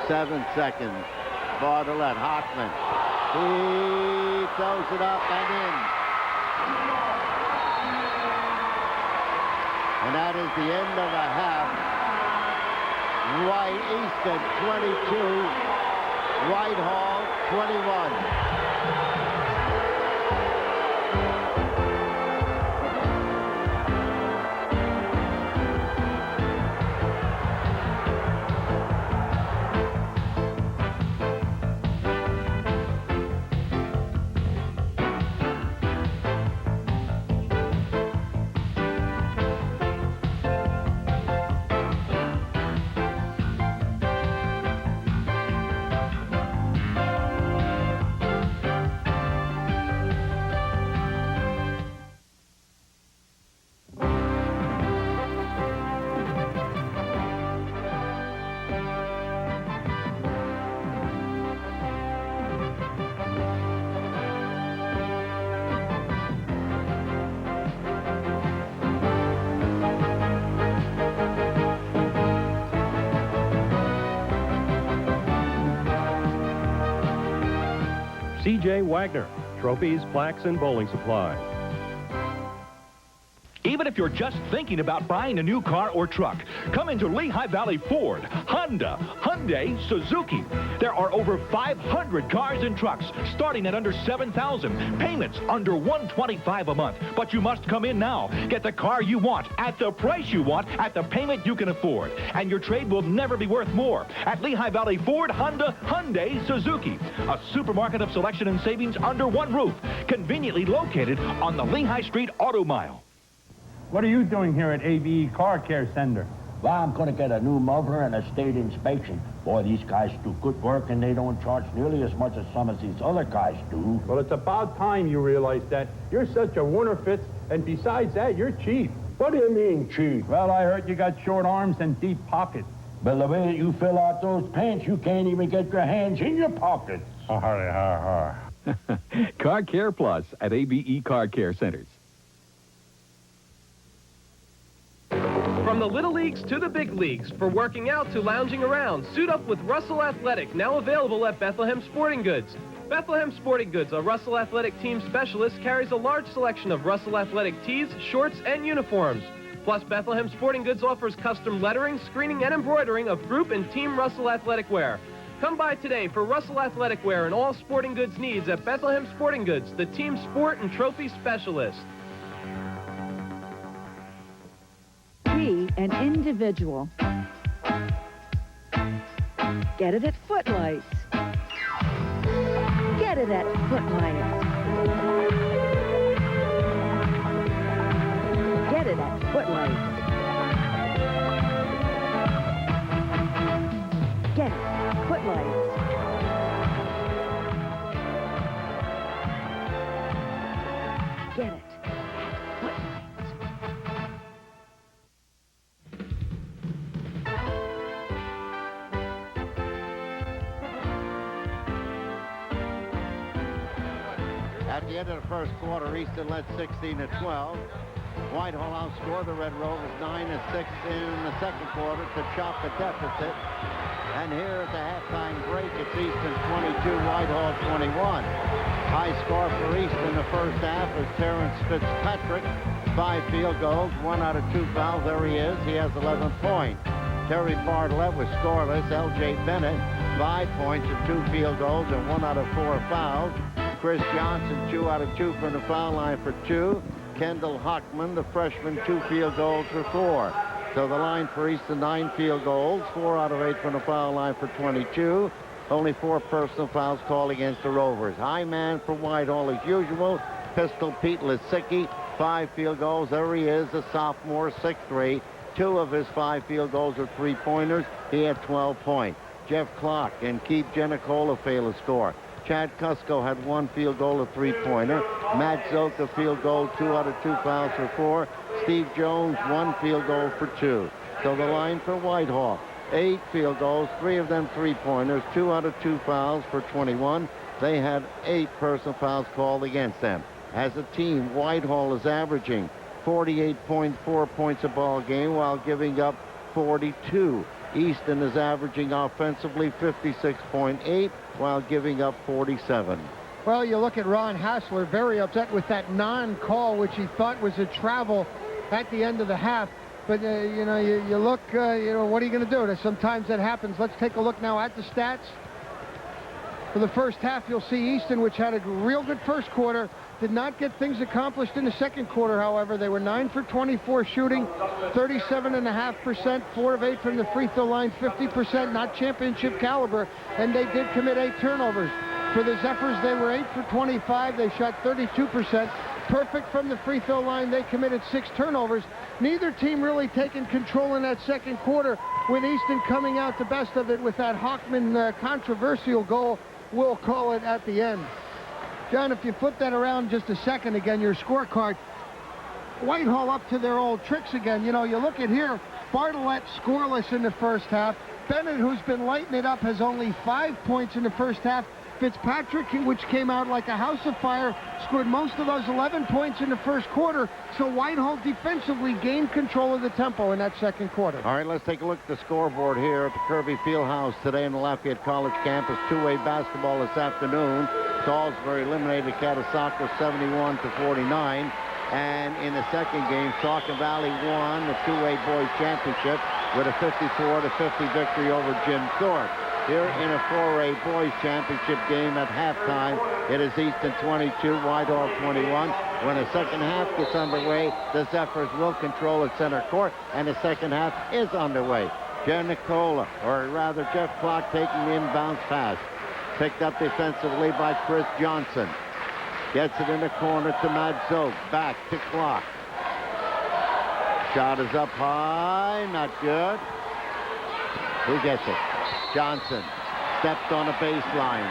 7 seconds. Bartlett. Hockman. He throws it up and in. And that is the end of the half. Easton 22, Whitehall 21. C.J. Wagner, trophies, plaques, and bowling supplies. Even if you're just thinking about buying a new car or truck, come into Lehigh Valley Ford, Honda, Hyundai, Suzuki. There are over 500 cars and trucks starting at under $7,000. Payments under $125 a month. But you must come in now. Get the car you want at the price you want at the payment you can afford. And your trade will never be worth more. At Lehigh Valley Ford, Honda, Hyundai, Suzuki. A supermarket of selection and savings under one roof. Conveniently located on the Lehigh Street Auto Mile. What are you doing here at ABE Car Care Center? Well, I'm going to get a new muffler and a state inspection. Boy, these guys do good work, and they don't charge nearly as much as some of these other guys do. Well, it's about time you realize that. You're such a winner, Fitz, and besides that, you're cheap. What do you mean, cheap? Well, I heard you got short arms and deep pockets. But the way you fill out those pants, you can't even get your hands in your pockets. Car Care Plus at ABE Car Care Centers. From the little leagues to the big leagues, for working out to lounging around, suit up with Russell Athletic, now available at Bethlehem Sporting Goods. Bethlehem Sporting Goods, a Russell Athletic team specialist, carries a large selection of Russell Athletic tees, shorts, and uniforms. Plus, Bethlehem Sporting Goods offers custom lettering, screening, and embroidering of group and team Russell Athletic wear. Come by today for Russell Athletic wear and all sporting goods needs at Bethlehem Sporting Goods, the team sport and trophy specialist. Be an individual. Get it at Footlights. Get it at Footlights. Get it at Footlights. Get it at Footlights. Get it. At the end of the first quarter, Easton led 16-12. Whitehall outscored the Red Rovers 9-6 in the second quarter to chop the deficit. And here at the halftime break, it's Easton 22, Whitehall 21. High score for Easton in the first half is Terrence Fitzpatrick. 5 field goals, 1 out of 2 fouls. There he is. He has 11 points. Terry Bartlett was scoreless. L.J. Bennett, 5 points and 2 field goals and 1 out of 4 fouls. Chris Johnson, 2 out of 2 from the foul line for 2. Kendall Hockman, the freshman, 2 field goals for 4. So the line for Easton, 9 field goals, 4 out of 8 from the foul line for 22. Only 4 personal fouls called against the Rovers. High man for Whitehall as usual. Pistol Pete Lisicki, 5 field goals. There he is, the sophomore, 6'3". 2 of his 5 field goals are 3-pointers. He had 12 points. Jeff Clark and Keith Genicola fail to score. Chad Cusco had 1 field goal, a 3-pointer. Matt Zook, a field goal, 2 out of 2 fouls for 4. Steve Jones, 1 field goal for 2. So the line for Whitehall, 8 field goals, 3 of them 3-pointers, 2 out of 2 fouls for 21. They had 8 personal fouls called against them. As a team, Whitehall is averaging 48.4 points a ball game while giving up 42. Easton is averaging offensively 56.8 while giving up 47. Well, you look at Ron Hassler, very upset with that non-call, which he thought was a travel at the end of the half. But, you know, you look, you know, what are you going to do? Sometimes that happens. Let's take a look now at the stats. For the first half, you'll see Easton, which had a real good first quarter, did not get things accomplished in the second quarter, however. They were 9 for 24 shooting, 37.5%, 4 of 8 from the free throw line, 50%, not championship caliber, and they did commit 8 turnovers. For the Zephyrs, they were 8 for 25. They shot 32%. Perfect from the free throw line. They committed 6 turnovers. Neither team really taking control in that second quarter, with Easton coming out the best of it with that Hockman controversial goal, we'll call it, at the end. John, if you flip that around just a second again, your scorecard, Whitehall up to their old tricks again. You know, you look at here, Bartlett scoreless in the first half. Bennett, who's been lighting it up, has only 5 points in the first half. Fitzpatrick, which came out like a house of fire, scored most of those 11 points in the first quarter. So Whitehall defensively gained control of the tempo in that second quarter. All right, let's take a look at the scoreboard here at the Kirby Fieldhouse today in the Lafayette College campus. Two-way basketball this afternoon. Salisbury eliminated Catasauqua 71-49. And in the second game, Saucon Valley won the two-way boys championship with a 54-50 victory over Jim Thorpe. Here in a 4A boys championship game at halftime, it is Easton 22, Whitehall 21. When the second half gets underway, the Zephyrs will control at center court, and the second half is underway. Jeff Clark taking the inbounds pass. Picked up defensively by Chris Johnson. Gets it in the corner to Matt Zook. Back to Clark. Shot is up high, not good. Who gets it? Johnson stepped on a baseline.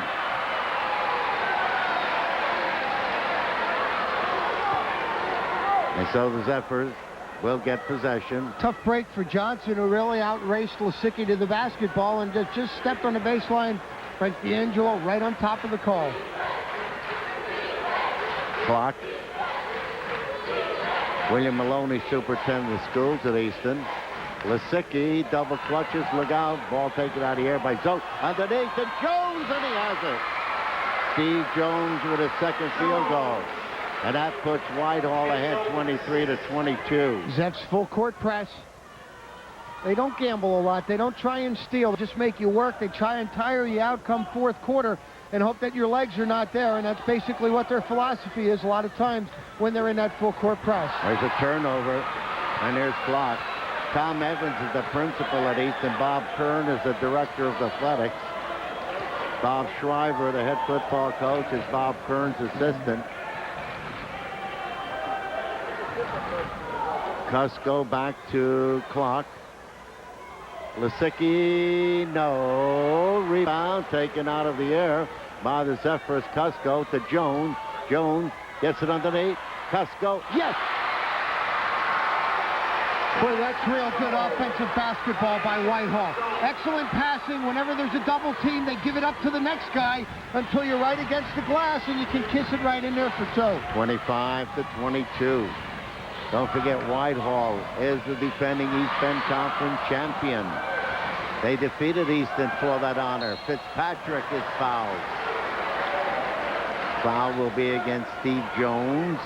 And so the Zephyrs will get possession. Tough break for Johnson, who really outraced Lasicki to the basketball and just stepped on the baseline. Frank D'Angelo right on top of the call. Clock. William Maloney, superintendent of schools at Easton. Lasicki double clutches, look out. Ball taken out of the air by Zook. Underneath, and Jones, and he has it. Steve Jones with his second field goal. And that puts Whitehall ahead 23-22. Zep's full court press. They don't gamble a lot. They don't try and steal. They just make you work. They try and tire you out come fourth quarter and hope that your legs are not there. And that's basically what their philosophy is a lot of times when they're in that full court press. There's a turnover, and there's Clark. Tom Evans is the principal at Easton. Bob Kern is the director of athletics. Bob Shriver, the head football coach, is Bob Kern's assistant. Cusco back to Clark. Lasicki, no. Rebound taken out of the air by the Zephyrs. Cusco to Jones. Jones gets it underneath. Cusco, yes! Boy, that's real good offensive basketball by Whitehall. Excellent passing. Whenever there's a double team, they give it up to the next guy until you're right against the glass and you can kiss it right in there for two. 25-22. Don't forget, Whitehall is the defending East Bend Conference champion. They defeated Easton for that honor. Fitzpatrick is fouled. Foul will be against Steve Jones.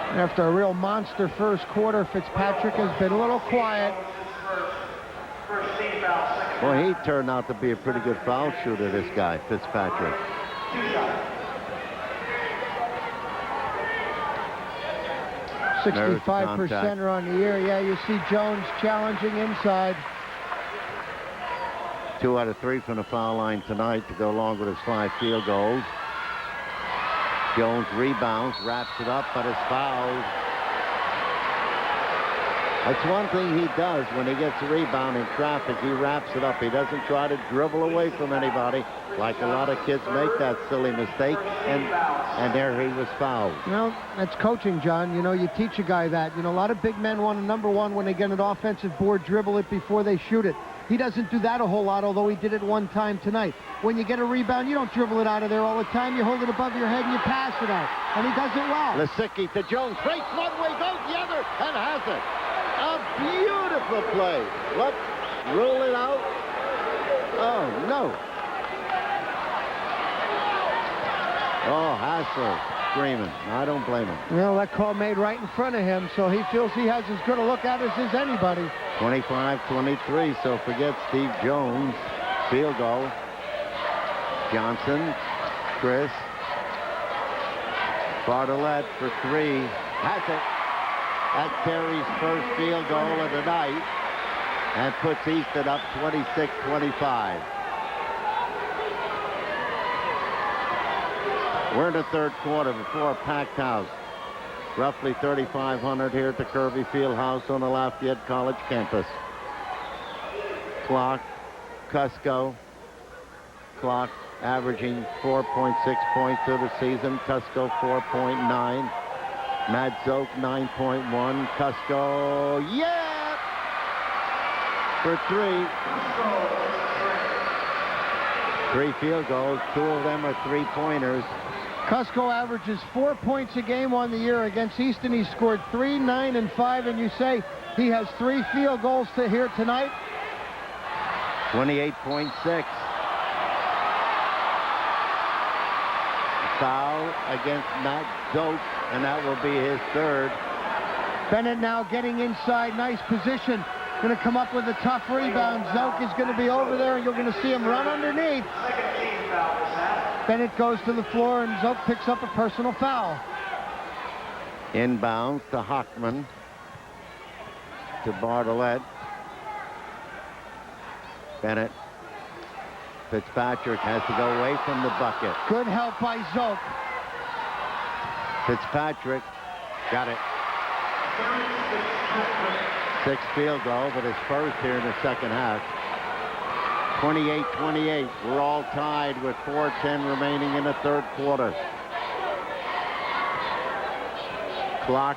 After a real monster first quarter, Fitzpatrick has been a little quiet. Well, he turned out to be a pretty good foul shooter, this guy, Fitzpatrick. 65% are on the year. Yeah, you see Jones challenging inside. 2 out of 3 from the foul line tonight to go along with his 5 field goals. Jones rebounds, wraps it up, but is fouled That's one thing he does when he gets a rebound in traffic. He wraps it up. He doesn't try to dribble away from anybody like a lot of kids make that silly mistake. And there he was fouled. Well, that's coaching, John. You know, you teach a guy that. You know, a lot of big men want a number one when they get an offensive board, dribble it before they shoot it. He doesn't do that a whole lot, although he did it one time tonight. When you get a rebound, you don't dribble it out of there all the time. You hold it above your head and you pass it out. And he does it well. Lisicki to Jones. Breaks one way, goes the other, and has it. A beautiful play. Let's roll it out. Oh, no. Oh, Hassler screaming. I don't blame him. Well, that call made right in front of him, so he feels he has as good a look at it as anybody. 25-23, so forget Steve Jones. Field goal. Johnson, Chris. Bartlett for three. Has it. That's Terry's first field goal of the night and puts Easton up 26-25. We're in the third quarter before a packed house. Roughly 3,500 here at the Kirby Fieldhouse on the Lafayette College campus. Clock, Cusco. Clock averaging 4.6 points through the season. Cusco 4.9. Matt Zoke 9.1. Cusco, yeah! For three. 3 field goals. 2 of them are three-pointers. Cusco averages 4 points a game on the year. Against Easton, he scored 3, 9, and 5, and you say he has 3 field goals to here tonight? 28.6. Foul against Matt Zoke, and that will be his third. Bennett now getting inside. Nice position. Going to come up with a tough rebound. Zoke is going to be over there, and you're going to see him run underneath. Bennett goes to the floor, and Zoke picks up a personal foul. Inbounds to Hockman. To Bartlett. Bennett. Fitzpatrick has to go away from the bucket. Good help by Zoke. Fitzpatrick got it. 6th field goal, but his first here in the second half. 28-28. We're all tied with 4:10 remaining in the third quarter. Clock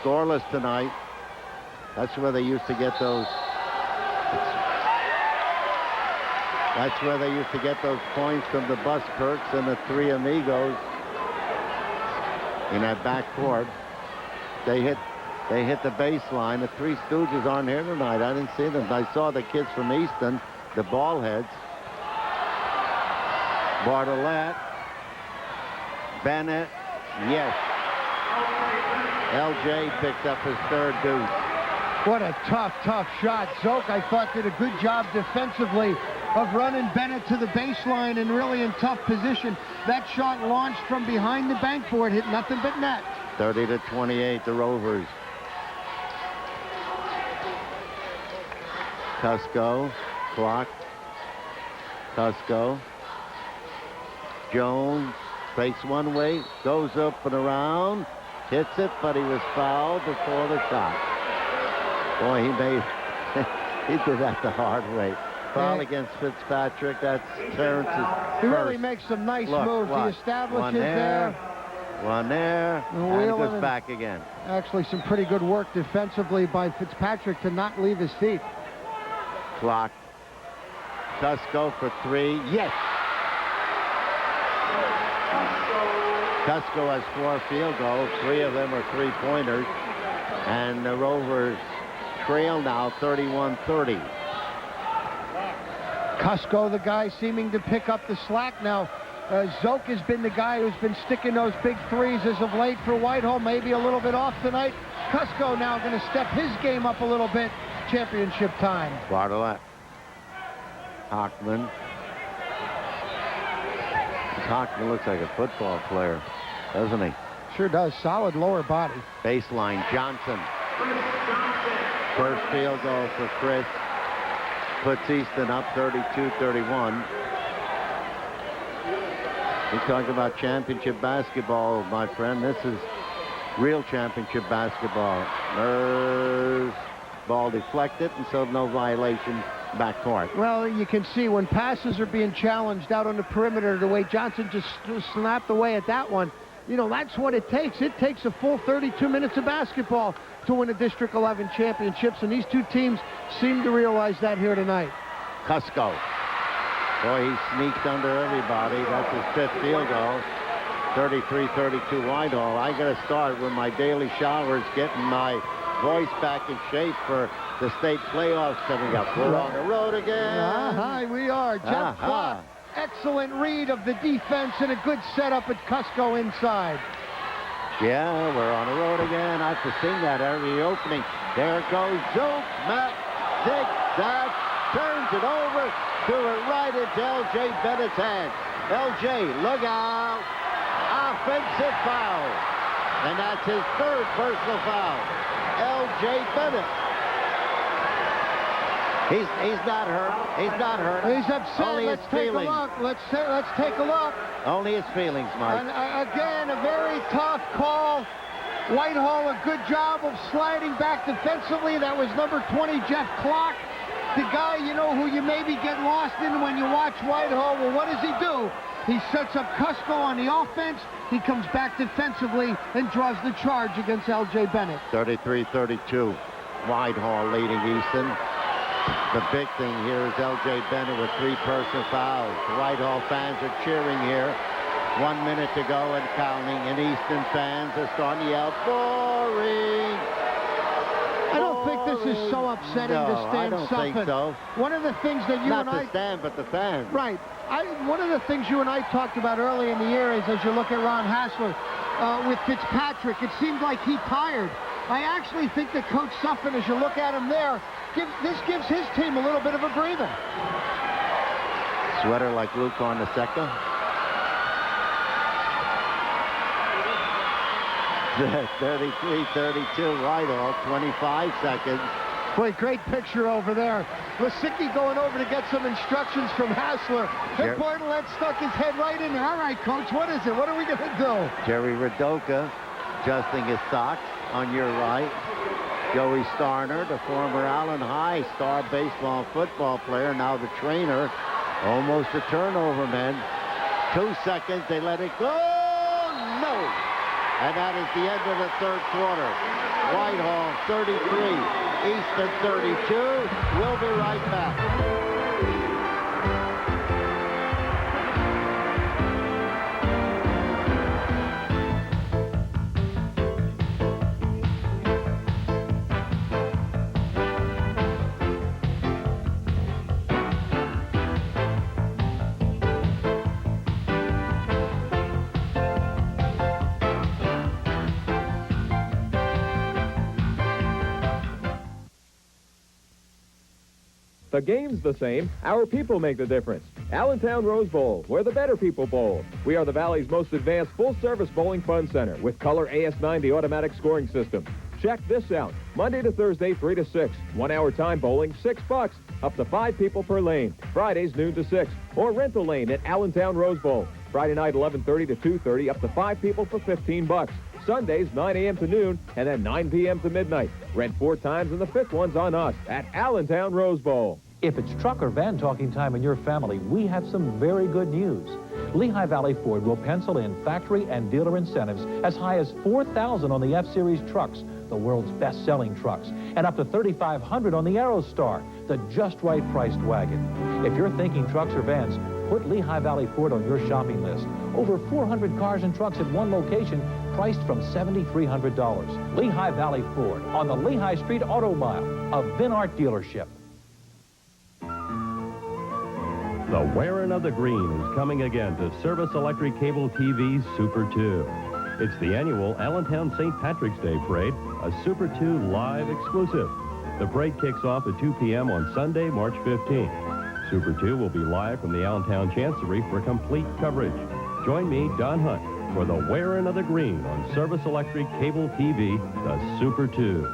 scoreless tonight. That's where they used to get those. That's where they used to get those points from the Buskirks and the Three Amigos in that backcourt. They hit the baseline. The Three Stooges aren't here tonight. I didn't see them. I saw the kids from Easton, the ball heads. Bartlett. Bennett. Yes. LJ picked up his third deuce. What a tough shot. Zoke, I thought, did a good job defensively of running Bennett to the baseline and really in tough position. That shot launched from behind the bankboard, hit nothing but net. 30-28, the Rovers. Cusco, clock. Cusco. Jones fakes one way, goes up and around, hits it, but he was fouled before the shot. Boy, he did that the hard way. Foul against Fitzpatrick. That's Terrence's He first. really makes some nice moves. Watch. He establishes One there. One there. And he goes back again. Actually, some pretty good work defensively by Fitzpatrick to not leave his feet. Clock. Cusco for three. Yes. Cusco has 4 field goals. 3 of them are three-pointers. And the Rovers trail now 31-30. Cusco, the guy seeming to pick up the slack now. Zoke has been the guy who's been sticking those big threes as of late for Whitehall. Maybe a little bit off tonight. Cusco now going to step his game up a little bit. Championship time. Bartlett. Hockman. Hockman looks like a football player, doesn't he? Sure does. Solid lower body. Baseline. Johnson. First field goal for Chris. Puts Easton up 32-31. We talk about championship basketball, my friend. This real championship basketball. There's ball deflected, and so no violation backcourt. Well, you can see when passes are being challenged out on the perimeter, the way Johnson just snapped away at that one. You know, that's what it takes. It takes a full 32 minutes of basketball to win a District 11 championships, and these two teams seem to realize that here tonight. Cusco. Boy, he sneaked under everybody. That's his 5th field goal. 33-32 Whitehall. I got to start with my daily showers, getting my voice back in shape for the state playoffs coming up. We're on the road again. Hi, we are. Jeff Clark. Excellent read of the defense and a good setup at Cusco inside. Yeah, we're on the road again. I have to sing that every opening. There goes Zook. Matt zigzag, turns it over to it right into L.J. Bennett's hand. L.J., look out. Offensive foul. And that's his 3rd personal foul. L.J. Bennett. He's not hurt. He's not hurt. He's upset. Only Let's his take feelings. a look. Let's take a look. Only his feelings, Mike. And, again, a very tough call. Whitehall, a good job of sliding back defensively. That was number 20, Jeff Clark. The guy, you know, who you maybe get lost in when you watch Whitehall. Well, what does he do? He sets up Cusco on the offense. He comes back defensively and draws the charge against L.J. Bennett. 33-32. Whitehall leading Easton. The big thing here is L.J. Bennett with 3 personal fouls. The Whitehall fans are cheering here. 1 minute to go and counting, and Easton fans are starting to yell, boring. I don't think this is so upsetting to Stan I don't Suffolk. think so. One of the things that you Not and I... the Stan, but the fans. Right. One of the things you and I talked about early in the year is, as you look at Ron Hassler, with Fitzpatrick, it seemed like he tired. I actually think that Coach Suffolk, as you look at him there, this gives his team a little bit of a breather. Sweater like Luke on the second. 33-32 Whitehall, 25 seconds. Boy, great picture over there. Lasicki going over to get some instructions from Hassler. Sure. And Bartlett stuck his head right in there. All right, Coach, what is it? What are we going to do? Jerry Radoka adjusting his socks on your right. Joey Starner, the former Allen High star baseball and football player, now the trainer. Almost a turnover, man. 2 seconds, they let it go. No! And that is the end of the 3rd quarter. Whitehall 33, Easton 32. We'll be right back. The game's the same. Our people make the difference. Allentown Rose Bowl, where the better people bowl. We are the Valley's most advanced full-service bowling fun center with color AS90 automatic scoring system. Check this out. Monday to Thursday, 3 to 6. 1 hour time bowling, $6. Up to 5 people per lane. Fridays, noon to 6. Or rent a lane at Allentown Rose Bowl. Friday night, 11:30 to 2:30. Up to 5 people for $15. Sundays, 9 a.m. to noon, and then 9 p.m. to midnight. Rent 4 times, and the 5th one's on us at Allentown Rose Bowl. If it's truck or van talking time in your family, we have some very good news. Lehigh Valley Ford will pencil in factory and dealer incentives as high as $4,000 on the F-Series trucks, the world's best-selling trucks, and up to $3,500 on the Aerostar, the just right priced wagon. If you're thinking trucks or vans, put Lehigh Valley Ford on your shopping list. Over 400 cars and trucks at one location, priced from $7,300. Lehigh Valley Ford on the Lehigh Street Auto Mile, a Vinart dealership. The Wearing of the Green is coming again to Service Electric Cable TV's Super 2. It's the annual Allentown St. Patrick's Day Parade, a Super 2 live exclusive. The parade kicks off at 2 p.m. on Sunday, March 15th. Super 2 will be live from the Allentown Chancery for complete coverage. Join me, Don Hunt, for the Wearing of the Green on Service Electric Cable TV, the Super 2.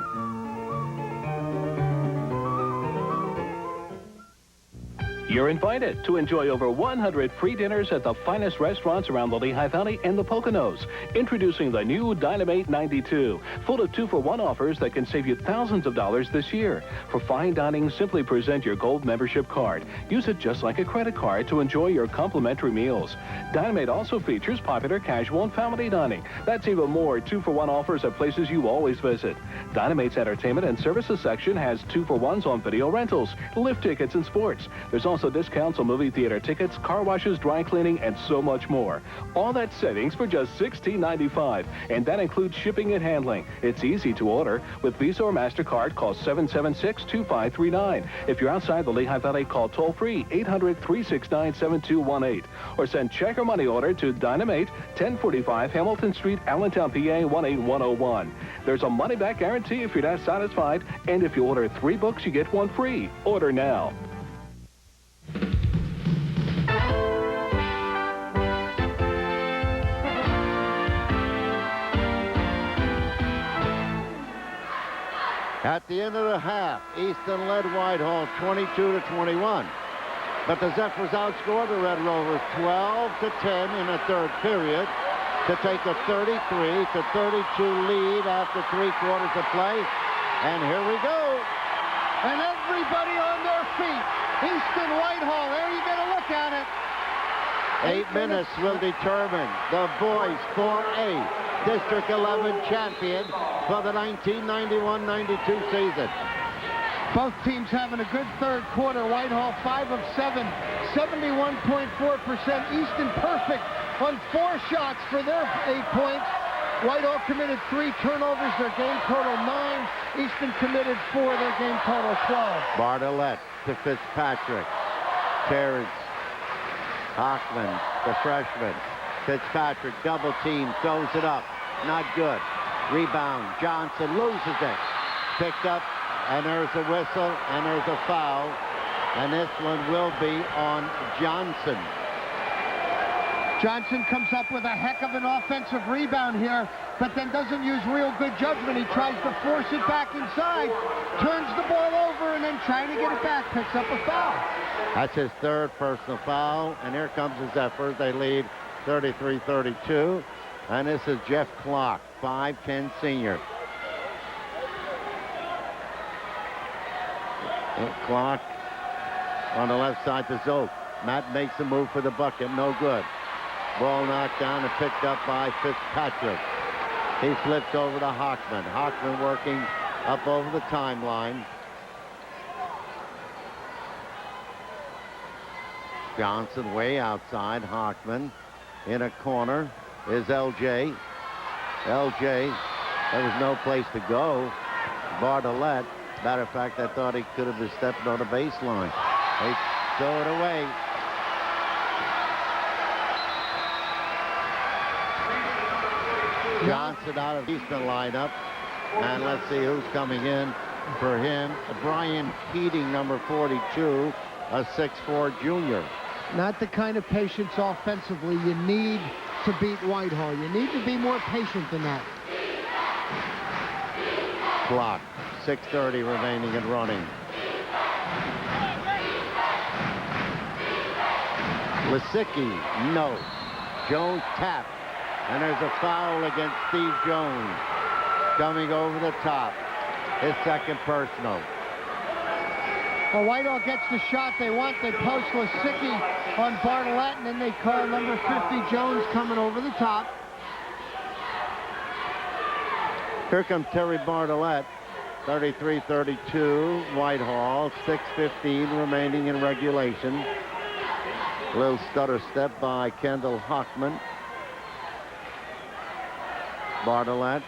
You're invited to enjoy over 100 free dinners at the finest restaurants around the Lehigh Valley and the Poconos. Introducing the new Dynamite 92, full of 2-for-1 offers that can save you thousands of dollars this year. For fine dining, simply present your gold membership card. Use it just like a credit card to enjoy your complimentary meals. Dynamite also features popular casual and family dining. That's even more 2-for-1 offers at places you always visit. Dynamite's entertainment and services section has 2-for-1s on video rentals, lift tickets, and sports. There's also discounts on movie theater tickets, car washes, dry cleaning, and so much more. All that savings for just $16.95, and that includes shipping and handling. It's easy to order. With Visa or MasterCard, call 776-2539. If you're outside the Lehigh Valley, call toll-free 800-369-7218. Or send check or money order to Dynamite, 1045 Hamilton Street, Allentown, PA 18101. There's a money-back guarantee if you're not satisfied, and if you order 3 books, you get 1 free. Order now. At the end of the half, Easton led Whitehall 22-21. But the Zephyrs outscored the Red Rovers 12-10 in the third period to take a 33-32 lead after 3 quarters of play. And here we go. And everybody on their feet. Easton, Whitehall, there you get a look at it. 8 minutes will determine the boys 4A District 11 champion for the 1991-92 season. Both teams having a good third quarter. Whitehall 5 of 7, 71.4%. Easton perfect on 4 shots for their 8 points. Whitehall committed 3 turnovers, their game total 9. Easton committed 4, their game total 12. Bartlett to Fitzpatrick. Terrence Hockman, the freshman. Fitzpatrick double team, throws it up. Not good. Rebound. Johnson loses it. Picked up, and there's a whistle, and there's a foul. And this one will be on Johnson. Johnson comes up with a heck of an offensive rebound here, but then doesn't use real good judgment. He tries to force it back inside, turns the ball over, and then trying to get it back, picks up a foul. That's his 3rd personal foul, and here comes the Zephyrs. They lead 33-32, and this is Jeff Clark, 5'10" senior. Clark on the left side to Zoke. Matt makes a move for the bucket, no good. Ball knocked down and picked up by Fitzpatrick. He flips over to Hockman. Hockman working up over the timeline. Johnson way outside. Hockman in a corner is LJ. LJ, there was no place to go. Bartlett, matter of fact, I thought he could have been stepping on the baseline. They throw it away. Johnson out of Easton lineup. And let's see who's coming in for him. Brian Keating, number 42, a 6'4" junior. Not the kind of patience offensively you need to beat Whitehall. You need to be more patient than that. Clock, 6:30 remaining and running. Lisicki, no. Jones tap. And there's a foul against Steve Jones. Coming over the top. His 2nd personal. Well, Whitehall gets the shot they want. They post Lisicki on Bartlett, and then they call number 50 Jones coming over the top. Here comes Terry Bartlett. 33-32, Whitehall. 6:15 remaining in regulation. A little stutter step by Kendall Hockman. Bartlett.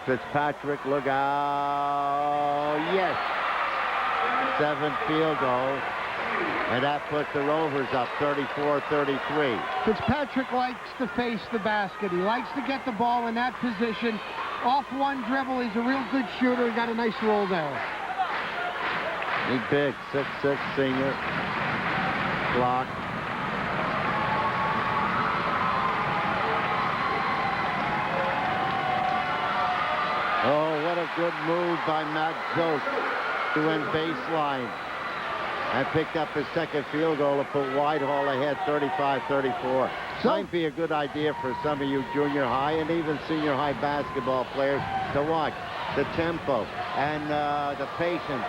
Fitzpatrick, look out. Yes. 7th field goal. And that puts the Rovers up 34-33. Fitzpatrick likes to face the basket. He likes to get the ball in that position. Off one dribble, he's a real good shooter. He got a nice roll there. He's big, 6'6" senior. Block. Oh, what a good move by Matt Zoke to end baseline. and picked up his second field goal to put Whitehall ahead 35-34. Might be a good idea for some of you junior high and even senior high basketball players to watch the tempo and the patience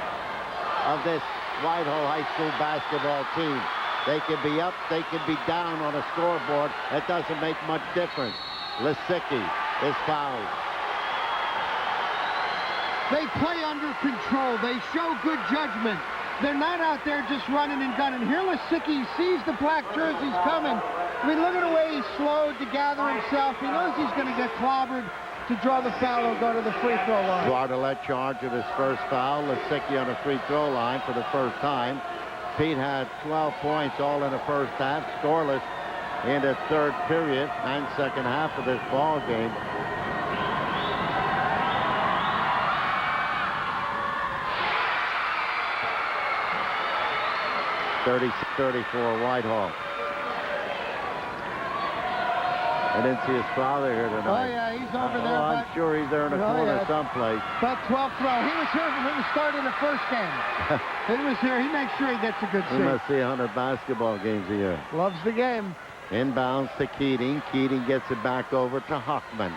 of this Whitehall High School basketball team. They could be up, they could be down on a scoreboard. It doesn't make much difference. Lisicki is fouled. They play under control. They show good judgment. They're not out there just running and gunning. Here Lisicki sees the black jerseys coming. I mean, look at the way he's slowed to gather himself. He knows he's going to get clobbered to draw the foul or go to the free throw line. Bartlett charged with his first foul. Lisicki on the free throw line for the first time. Pete had 12 points all in the first half, scoreless in the third period and second half of this ball game. (30-34) Whitehall. I didn't see his father here tonight. Oh, yeah, he's over there. I'm sure he's there in the corner someplace. About 12th row. He was here from the start of the first game. He was here. He makes sure he gets a good seat. He must see 100 basketball games a year. Loves the game. Inbounds to Keating. Keating gets it back over to Hockman.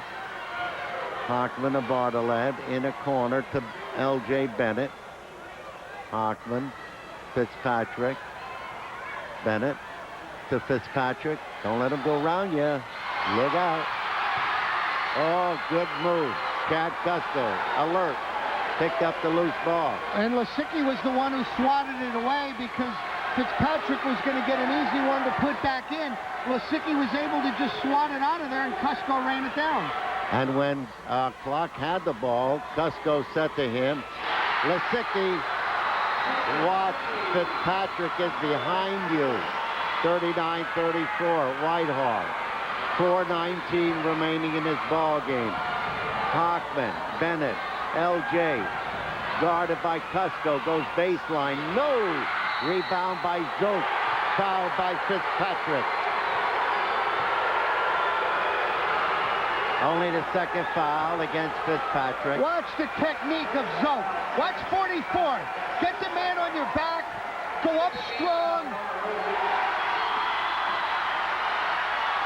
Hockman to Bartlett. In a corner to L.J. Bennett. Hockman. Fitzpatrick. Bennett to Fitzpatrick. Don't let him go around you. Look out. Oh, good move. Chad Cusco, alert. Picked up the loose ball. And Lisicki was the one who swatted it away because Fitzpatrick was going to get an easy one to put back in. Lisicki was able to just swat it out of there, and Cusco ran it down. And when Clark had the ball, Cusco said to him, Lisicki, watch, Fitzpatrick is behind you. 39-34, Whitehall. 4:19 remaining in this ball game. Hockman, Bennett, L.J. guarded by Cusco, goes baseline. No! Rebound by Zook. Fouled by Fitzpatrick. Only the second foul against Fitzpatrick. Watch the technique of Zook. Watch 44. Get the man on your back. Go up strong.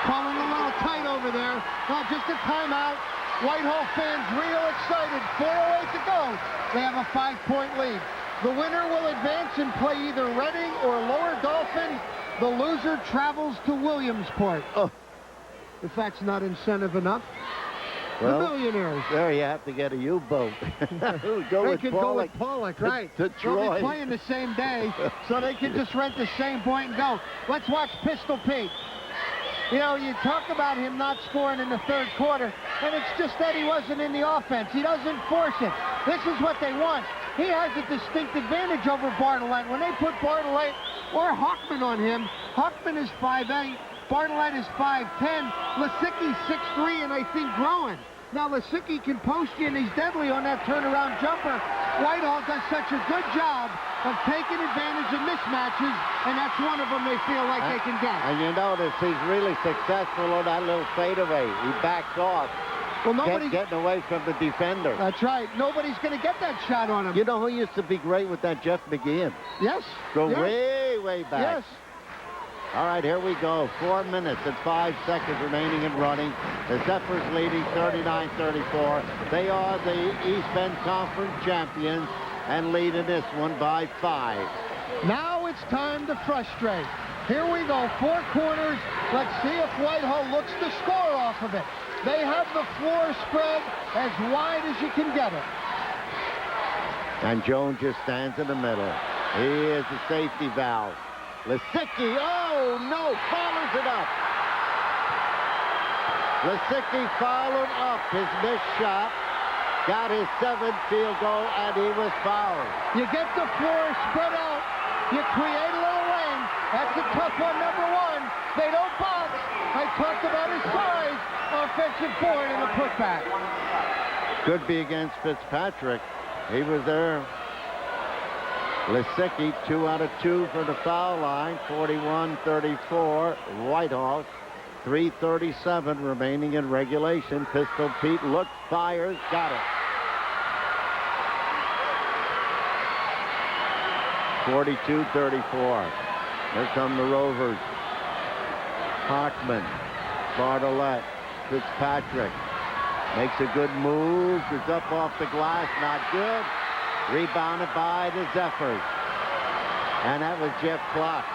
Calling a little tight over there. Well, just a timeout. Whitehall fans real excited. 4:08 to go. They have a 5-point lead. The winner will advance and play either Reading or Lower Dolphin. The loser travels to Williamsport. Oh, if that's not incentive enough. Well, the millionaires. There you have to get a U-boat. Go with Pollock, right. To They'll Troy. be playing the same day, so they can just rent the same point and go. Let's watch Pistol Pete. You know, you talk about him not scoring in the third quarter, and it's just that he wasn't in the offense. He doesn't force it. This is what they want. He has a distinct advantage over Bartlett. When they put Bartlett or Hockman on him, Hockman is 5'8", Bartlett is 5'10", Lisicki's 6'3", and I think growing. Now, Lisicki can post you, and he's deadly on that turnaround jumper. Whitehall does such a good job of taking advantage of mismatches, and that's one of them they feel like they can get. And you notice he's really successful on that little fadeaway. He backs off, well, getting away from the defender. That's right. Nobody's going to get that shot on him. You know who used to be great with that? Jeff McGeehan. Yes. Go yes. way back. Yes. All right, here we go. 4 minutes and 5 seconds remaining and running. The Zephyrs leading 39-34. They are the East Bend Conference champions and leading this one by 5. Now it's time to frustrate. Here we go, 4 quarters. Let's see if Whitehall looks to score off of it. They have the floor spread as wide as you can get it. And Jones just stands in the middle. He is the safety valve. Lisicki, oh no, follows it up. Lisicki followed up his missed shot, got his 7th field goal, and he was fouled. You get the floor spread out, you create a little lane. That's a tough one, number 1. They don't box. I talked about his size, offensive board, and a putback. Could be against Fitzpatrick. He was there. Lisicki, 2 out of 2 for the foul line, 41-34. Whitehall, 3:37 remaining in regulation. Pistol Pete looks, fires, got it. 42-34. Here come the Rovers. Hockman, Bartlett, Fitzpatrick. Makes a good move. Is up off the glass. Not good. Rebounded by the Zephyrs. And that was Jeff Clark,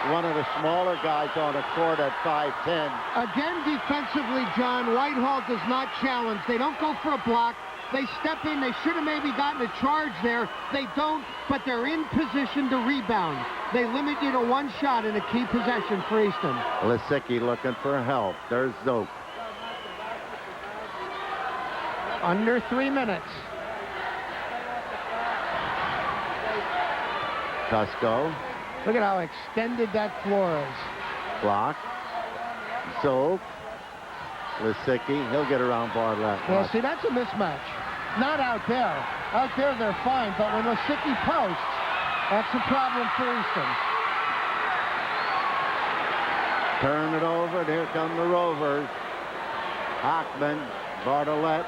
one of the smaller guys on the court at 5'10". Again, defensively, John, Whitehall does not challenge. They don't go for a block. They step in. They should have maybe gotten a charge there. They don't, but they're in position to rebound. They limit you to one shot in a key possession for Easton. Lisicki looking for help. There's Zoke. Under 3 minutes. Cusco. Look at how extended that floor is. Block. Zoke. Lisicki. He'll get around Bartlett. Well, see, that's a mismatch. Not out there. Out there, they're fine. But when Lisicki posts, that's a problem for Easton. Turn it over, and here come the Rovers. Hockman, Bartlett.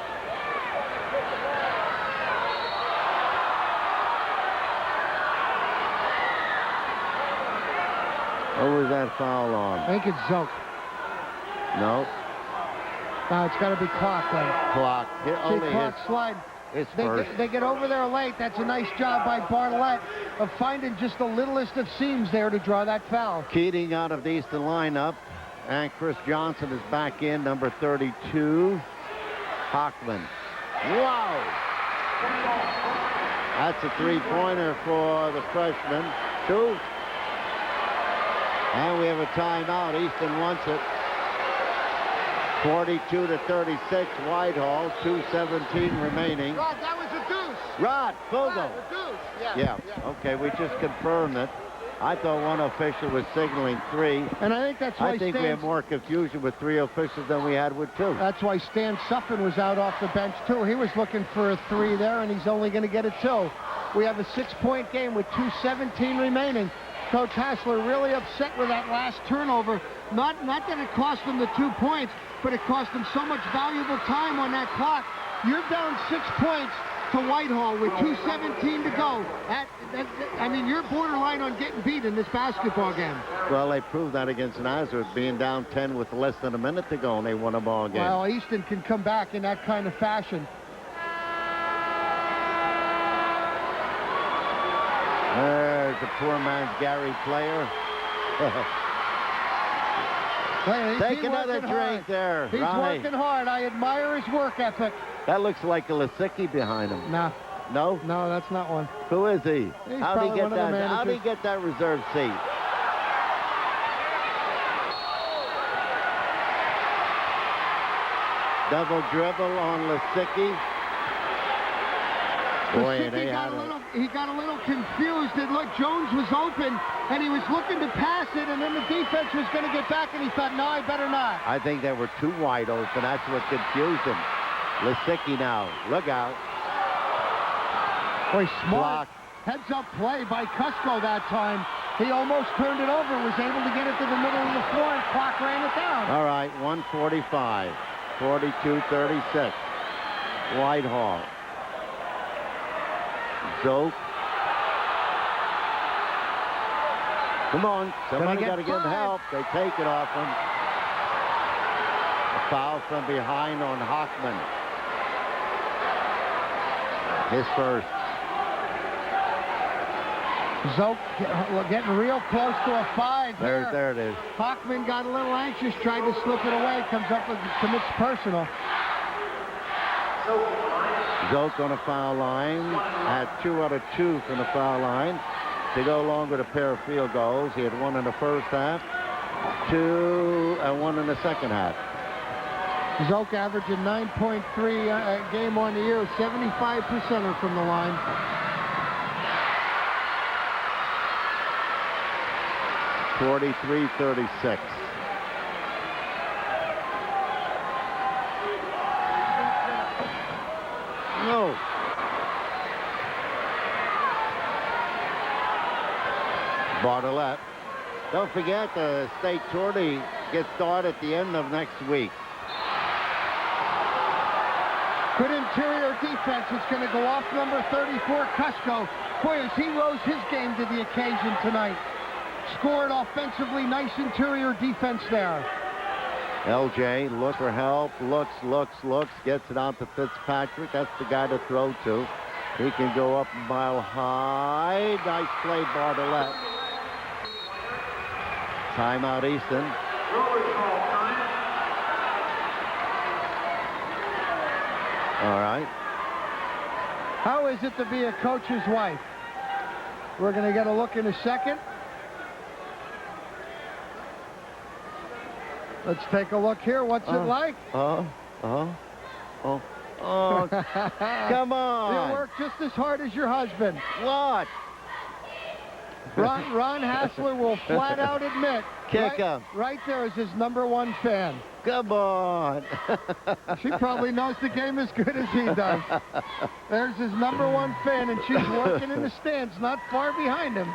What was that foul on? I think it's Zoke. No. No, it's got to be Clark then. Clark. See, Clark slide. They get over there late. That's a nice job by Bartlett of finding just the littlest of seams there to draw that foul. Keating out of the Easton lineup. And Chris Johnson is back in, number 32. Hockman. Wow! That's a three-pointer for the freshman. 2. And we have a timeout. Easton wants it. 42-36, Whitehall. 2:17 remaining. Rod, that was a deuce. Rod, Fogo. A deuce. Yeah. Okay, we just confirmed it. I thought one official was signaling 3. And I think that's why I think we have more confusion with 3 officials than we had with 2. That's why Stan Suffin was out off the bench, too. He was looking for a 3 there, and he's only going to get a 2. We have a 6-point game with 2:17 remaining. Coach Hassler really upset with that last turnover. Not that it cost him the 2 points, but it cost him so much valuable time on that clock. You're down 6 points to Whitehall with 2:17 to go. I mean, you're borderline on getting beat in this basketball game. Well, they proved that against Nazareth, being down 10 with less than a minute to go, and they won a ball game. Well, Easton can come back in that kind of fashion. There's a poor man's Gary Player. Take another drink there, He's Ronnie. working hard. I admire his work ethic. That looks like a Lisicki behind him. Nah. No? No, that's not one. Who is he? He's How'd he get that? managers. How'd he get that reserve seat? Double dribble on Lisicki. Boy, he got a little confused. And look, Jones was open, and he was looking to pass it, and then the defense was going to get back, and he thought, no, I better not. I think they were too wide open. That's what confused him. Lisicki now. Look out. Boy, smart. Heads-up play by Cusco that time. He almost turned it over, was able to get it to the middle of the floor, and Clark ran it down. All right, 1:45. 42-36. Whitehall. Zoke. Come on, somebody got to give him help. They take it off him. A foul from behind on Hockman. His first. Zoke getting real close to a 5 here. There it is. Hockman got a little anxious, tried to slip it away, comes up with commits personal. Zoke on a foul line, had 2 out of 2 from the foul line to go along with a pair of field goals. He had 1 in the first half, 2 and 1 in the second half. Zoke averaging 9.3 a game on the year, 75%er from the line. (43-36). No. Bartlett. Don't forget the state tourney gets started at the end of next week. Good interior Whitehaller defense. It's going to go off number 34, Kusko. Boy, as he rose his game to the occasion tonight. Scored offensively, nice interior defense there. LJ looks for help, looks, gets it out to Fitzpatrick. That's the guy to throw to. He can go up a mile high. Nice play, Bartlett. Timeout, Easton. All right. How is it to be a coach's wife? We're going to get a look in a second. Let's take a look here. What's it like? Oh, come on. You work just as hard as your husband. What? Ron Hassler will flat out admit. Kick him. Right there is his #1 fan. Come on. She probably knows the game as good as he does. There's his #1 fan, and she's working in the stands not far behind him.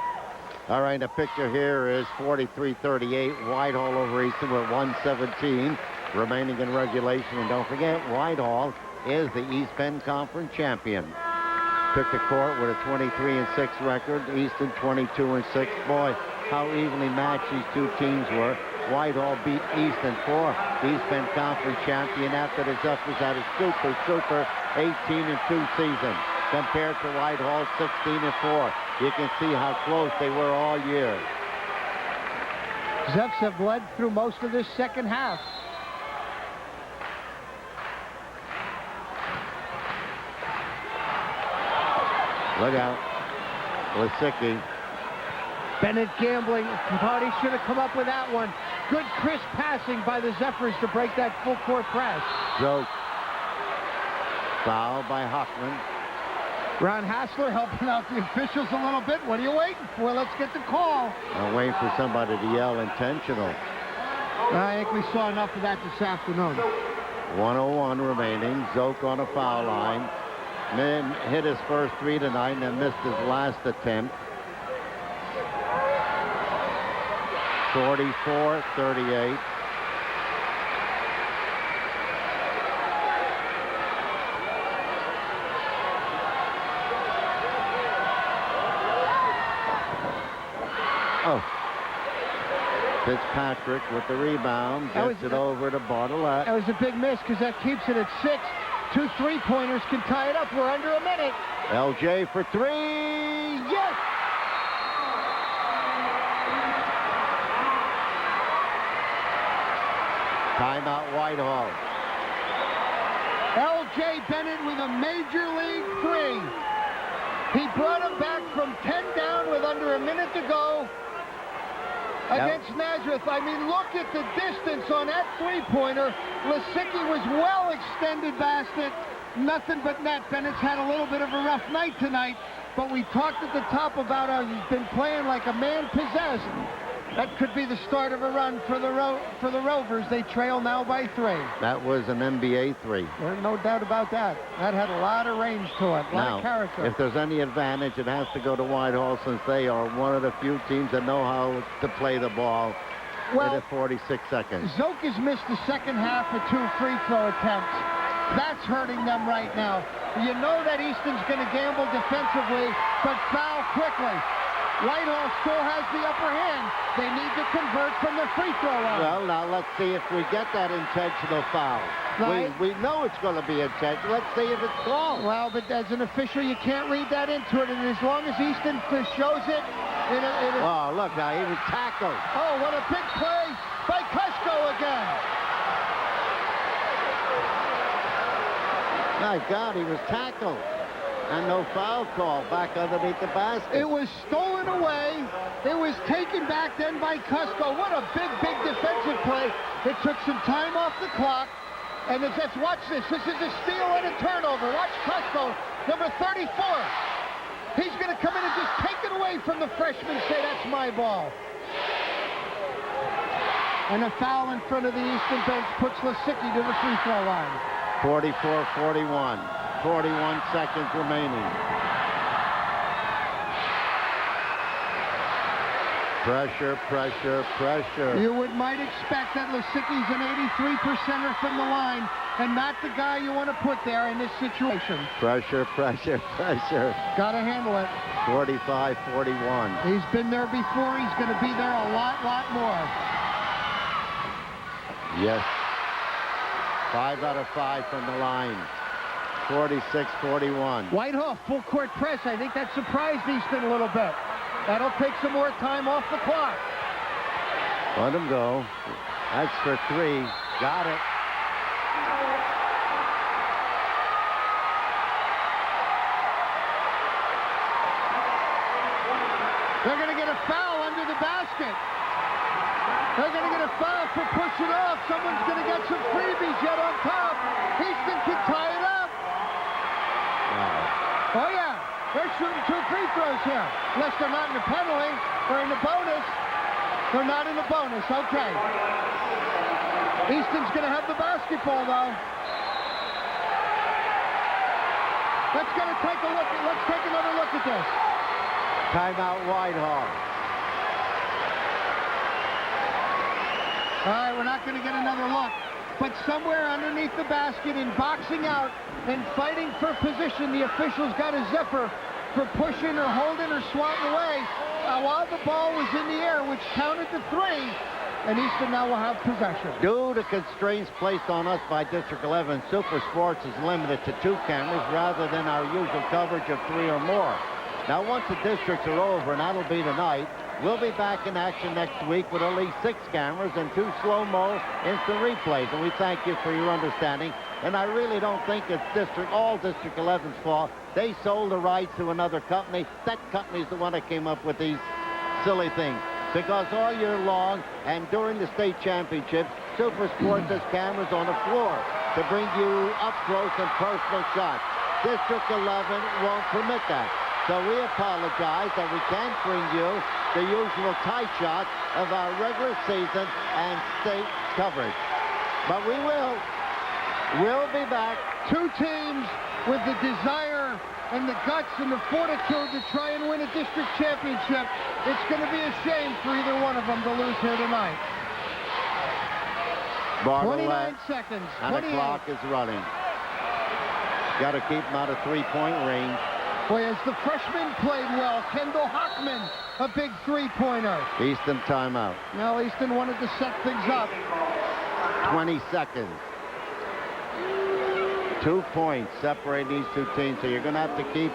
All right, the picture here is 43-38, Whitehall over Easton with 1:17 remaining in regulation. And don't forget, Whitehall is the East Bend Conference champion. Took the court with a 23-6 record. Easton 22-6. Boy, how evenly matched these two teams were. Whitehall beat Easton for the East Bend Conference champion after the Zephyrs had a super 18-2 season compared to Whitehall 16-4. You can see how close they were all year. Zephyrs have led through most of this second half. Look out. Lisicki. Bennett gambling. Party should have come up with that one. Good crisp passing by the Zephyrs to break that full court press. Zoke. Foul by Hockman. Ron Hassler helping out the officials a little bit. What are you waiting for? Let's get the call. I'm waiting for somebody to yell intentional. I think we saw enough of that this afternoon. 1:01 remaining. Zoke on a foul line. Man hit his first three tonight and then missed his last attempt. 44-38. Oh. Fitzpatrick with the rebound. Gets it over to Bartlett. That was a big miss because that keeps it at 6. 2 3-pointers can tie it up. We're under a minute. LJ for 3. Yes! Timeout Whitehall. LJ Bennett with a major league 3. He brought him back from 10 down with under a minute to go against Nazareth. I mean, look at the distance on that 3-pointer. Lisicki was well extended basket. Nothing but net. Bennett's had a little bit of a rough night tonight, but we talked at the top about how he's been playing like a man possessed. That could be the start of a run for the Rovers. They trail now by 3. That was an NBA 3. There's no doubt about that. That had a lot of range to it, a lot of character. If there's any advantage, it has to go to Whitehall since they are one of the few teams that know how to play the ball. Well, at 46 seconds. Zoke has missed the second half of 2 free throw attempts. That's hurting them right now. You know that Easton's going to gamble defensively, but foul quickly. Whitehall still has the upper hand. They need to convert from the free throw line. Well, now let's see if we get that intentional foul. Right. We know it's going to be intentional. Let's see if it's called. Well, but as an official, you can't read that into it. And as long as Easton shows it, oh, look now, he was tackled. Oh, what a big play by Kusko again. My God, he was tackled. And no foul call back underneath the basket. It was stolen away. It was taken back then by Kusko. What a big defensive play. It took some time off the clock. And let's watch this. This is a steal and a turnover. Watch Kusko, number 34. He's going to come in and just take it away from the freshman, say, that's my ball. And a foul in front of the Easton bench puts Lisicki to the free throw line. 44-41. 41 seconds remaining. Pressure. You might expect that Lisicki's an 83%er from the line. and not the guy you want to put there in this situation. Pressure. Got to handle it. 45-41. He's been there before. He's going to be there a lot more. Yes. 5 out of 5 from the line. 46-41. Whitehall, full court press. I think that surprised Easton a little bit. That'll take some more time off the clock. Let him go. That's for 3. Got it. They're going to get a foul under the basket. They're going to get a foul for pushing off. Someone's going to get some freebies yet on top. Easton can tie it up. Wow. Oh, yeah. They're shooting 2 free throws here. Unless they're not in the penalty or in the bonus. They're not in the bonus. Okay. Easton's going to have the basketball, though. Let's take a look. Let's take another look at this. Timeout, Whitehall. All right, we're not going to get another look. But somewhere underneath the basket and boxing out and fighting for position, the officials got a zipper for pushing or holding or swatting away while the ball was in the air, which counted to 3. And Easton now will have possession. Due to constraints placed on us by District 11, Super Sports is limited to 2 cameras rather than our usual coverage of 3 or more. Now, once the districts are over, and that'll be tonight, we'll be back in action next week with at least 6 cameras and 2 slow-mo instant replays. And we thank you for your understanding. And I really don't think it's all District 11's fault. They sold the rights to another company. That company's the one that came up with these silly things. Because all year long and during the state championships, Super Sports has cameras on the floor to bring you up close and personal shots. District 11 won't permit that. So we apologize that we can't bring you the usual tight shots of our regular season and state coverage. But we will. We'll be back. 2 teams with the desire and the guts and the fortitude to try and win a district championship. It's going to be a shame for either one of them to lose here tonight. 29 seconds. And the clock is running. Got to keep them out of 3-point range. Boy, as the freshman played well. Kendall Hockman, a big 3-pointer. Easton timeout. Now Easton wanted to set things up. 20 seconds. 2 points separating these 2 teams. So you're going to have to keep,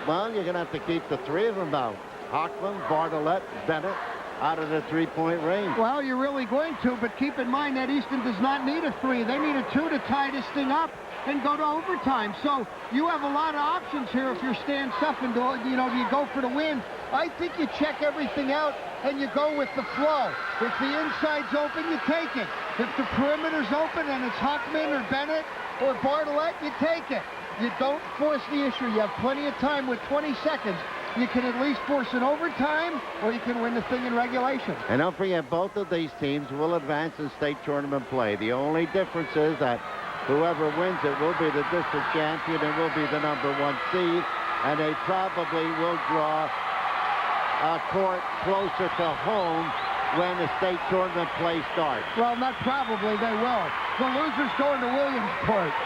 you're going to have to keep the 3 of them out. Hockman, Bartlett, Bennett out of the 3-point range. Well, you're really going to, but keep in mind that Easton does not need a 3. They need a 2 to tie this thing up and go to overtime. So you have a lot of options here if you're Stan Suffin. You go for the win. I think you check everything out and you go with the flow. If the inside's open, you take it. If the perimeter's open and it's Hockman or Bennett or Bartlett, you take it. You don't force the issue. You have plenty of time with 20 seconds. You can at least force an overtime, or you can win the thing in regulation. And don't forget, both of these teams will advance in state tournament play. The only difference is that whoever wins it will be the district champion and will be the #1 seed, and they probably will draw a court closer to home when the state tournament play starts. Well, not probably, they will. The losers go into Williamsport.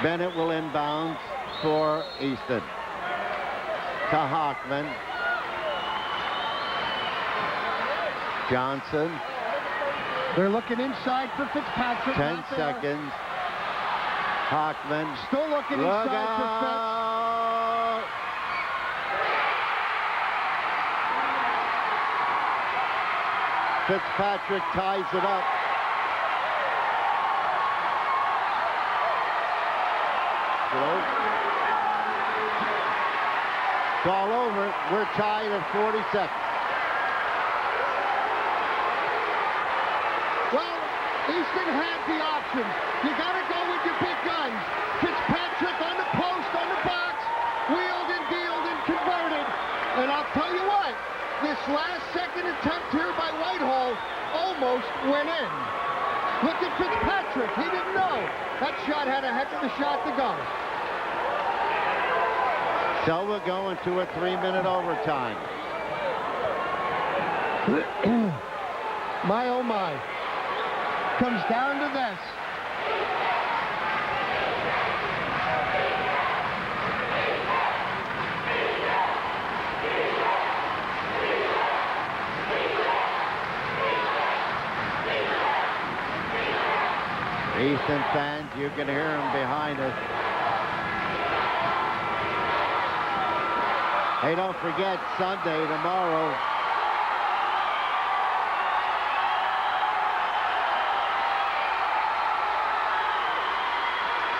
Bennett will inbounds for Easton. To Hockman. Johnson. They're looking inside for Fitzpatrick. 10 seconds. Hockman. Still looking inside for Fitz. Fitzpatrick ties it up. It's all over. We're tied at 40 seconds. Well, Easton had the options. You got to go with your big guns. Fitzpatrick on the post, on the box, wheeled and dealed and converted. And I'll tell you what, this last second attempt here by Whitehall almost went in. Look at Fitzpatrick. He didn't know. That shot had a heck of a shot to go. So we're going to a 3-minute overtime. My, oh, my. Comes down to this. Easton fans, you can hear them behind us. Hey, don't forget, Sunday, tomorrow,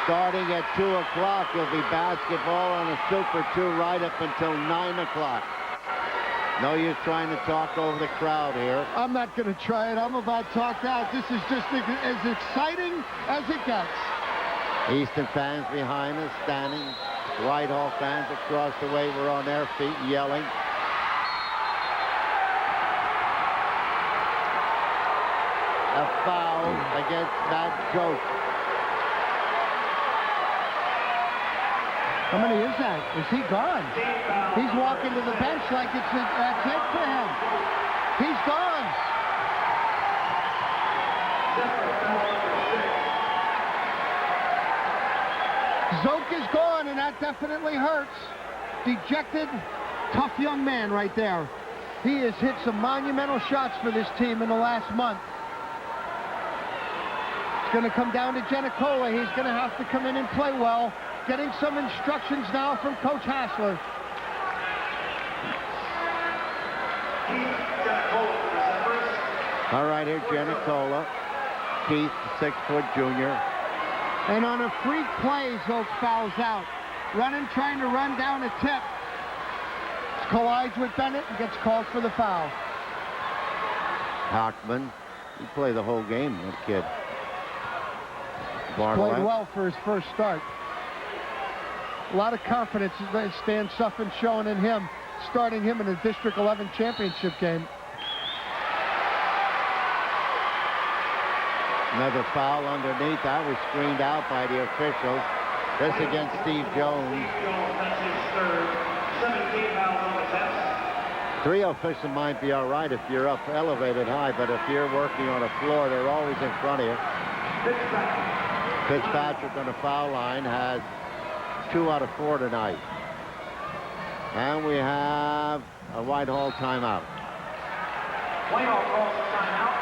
starting at 2 o'clock, there'll be basketball on a Super 2 right up until 9 o'clock. No use trying to talk over the crowd here. I'm not going to try it. I'm about talked out. This is just as exciting as it gets. Easton fans behind us standing. Whitehall fans across the way were on their feet yelling. A foul against Matt Joke. How many is that? Is he gone? He's walking to the bench like that's it for him. He's gone. Zoke is gone, and that definitely hurts. Dejected, tough young man right there. He has hit some monumental shots for this team in the last month. It's going to come down to Giannicola. He's going to have to come in and play well. Getting some instructions now from Coach Hassler. All right, here's Giannicola. Keith, 6-foot junior. And on a freak play, Zoke fouls out. Trying to run down a tip. Collides with Bennett and gets called for the foul. Hockman, he played the whole game, that kid. Played well for his first start. A lot of confidence Stan Suffin showing in him, starting him in a District 11 championship game. Another foul underneath. That was screened out by the officials. This against Steve Jones. Three officials might be all right if you're up elevated high, but if you're working on a floor, they're always in front of you. Fitzpatrick on the foul line has 2 out of 4 tonight. And we have a Whitehall timeout. Whitehall calls a timeout.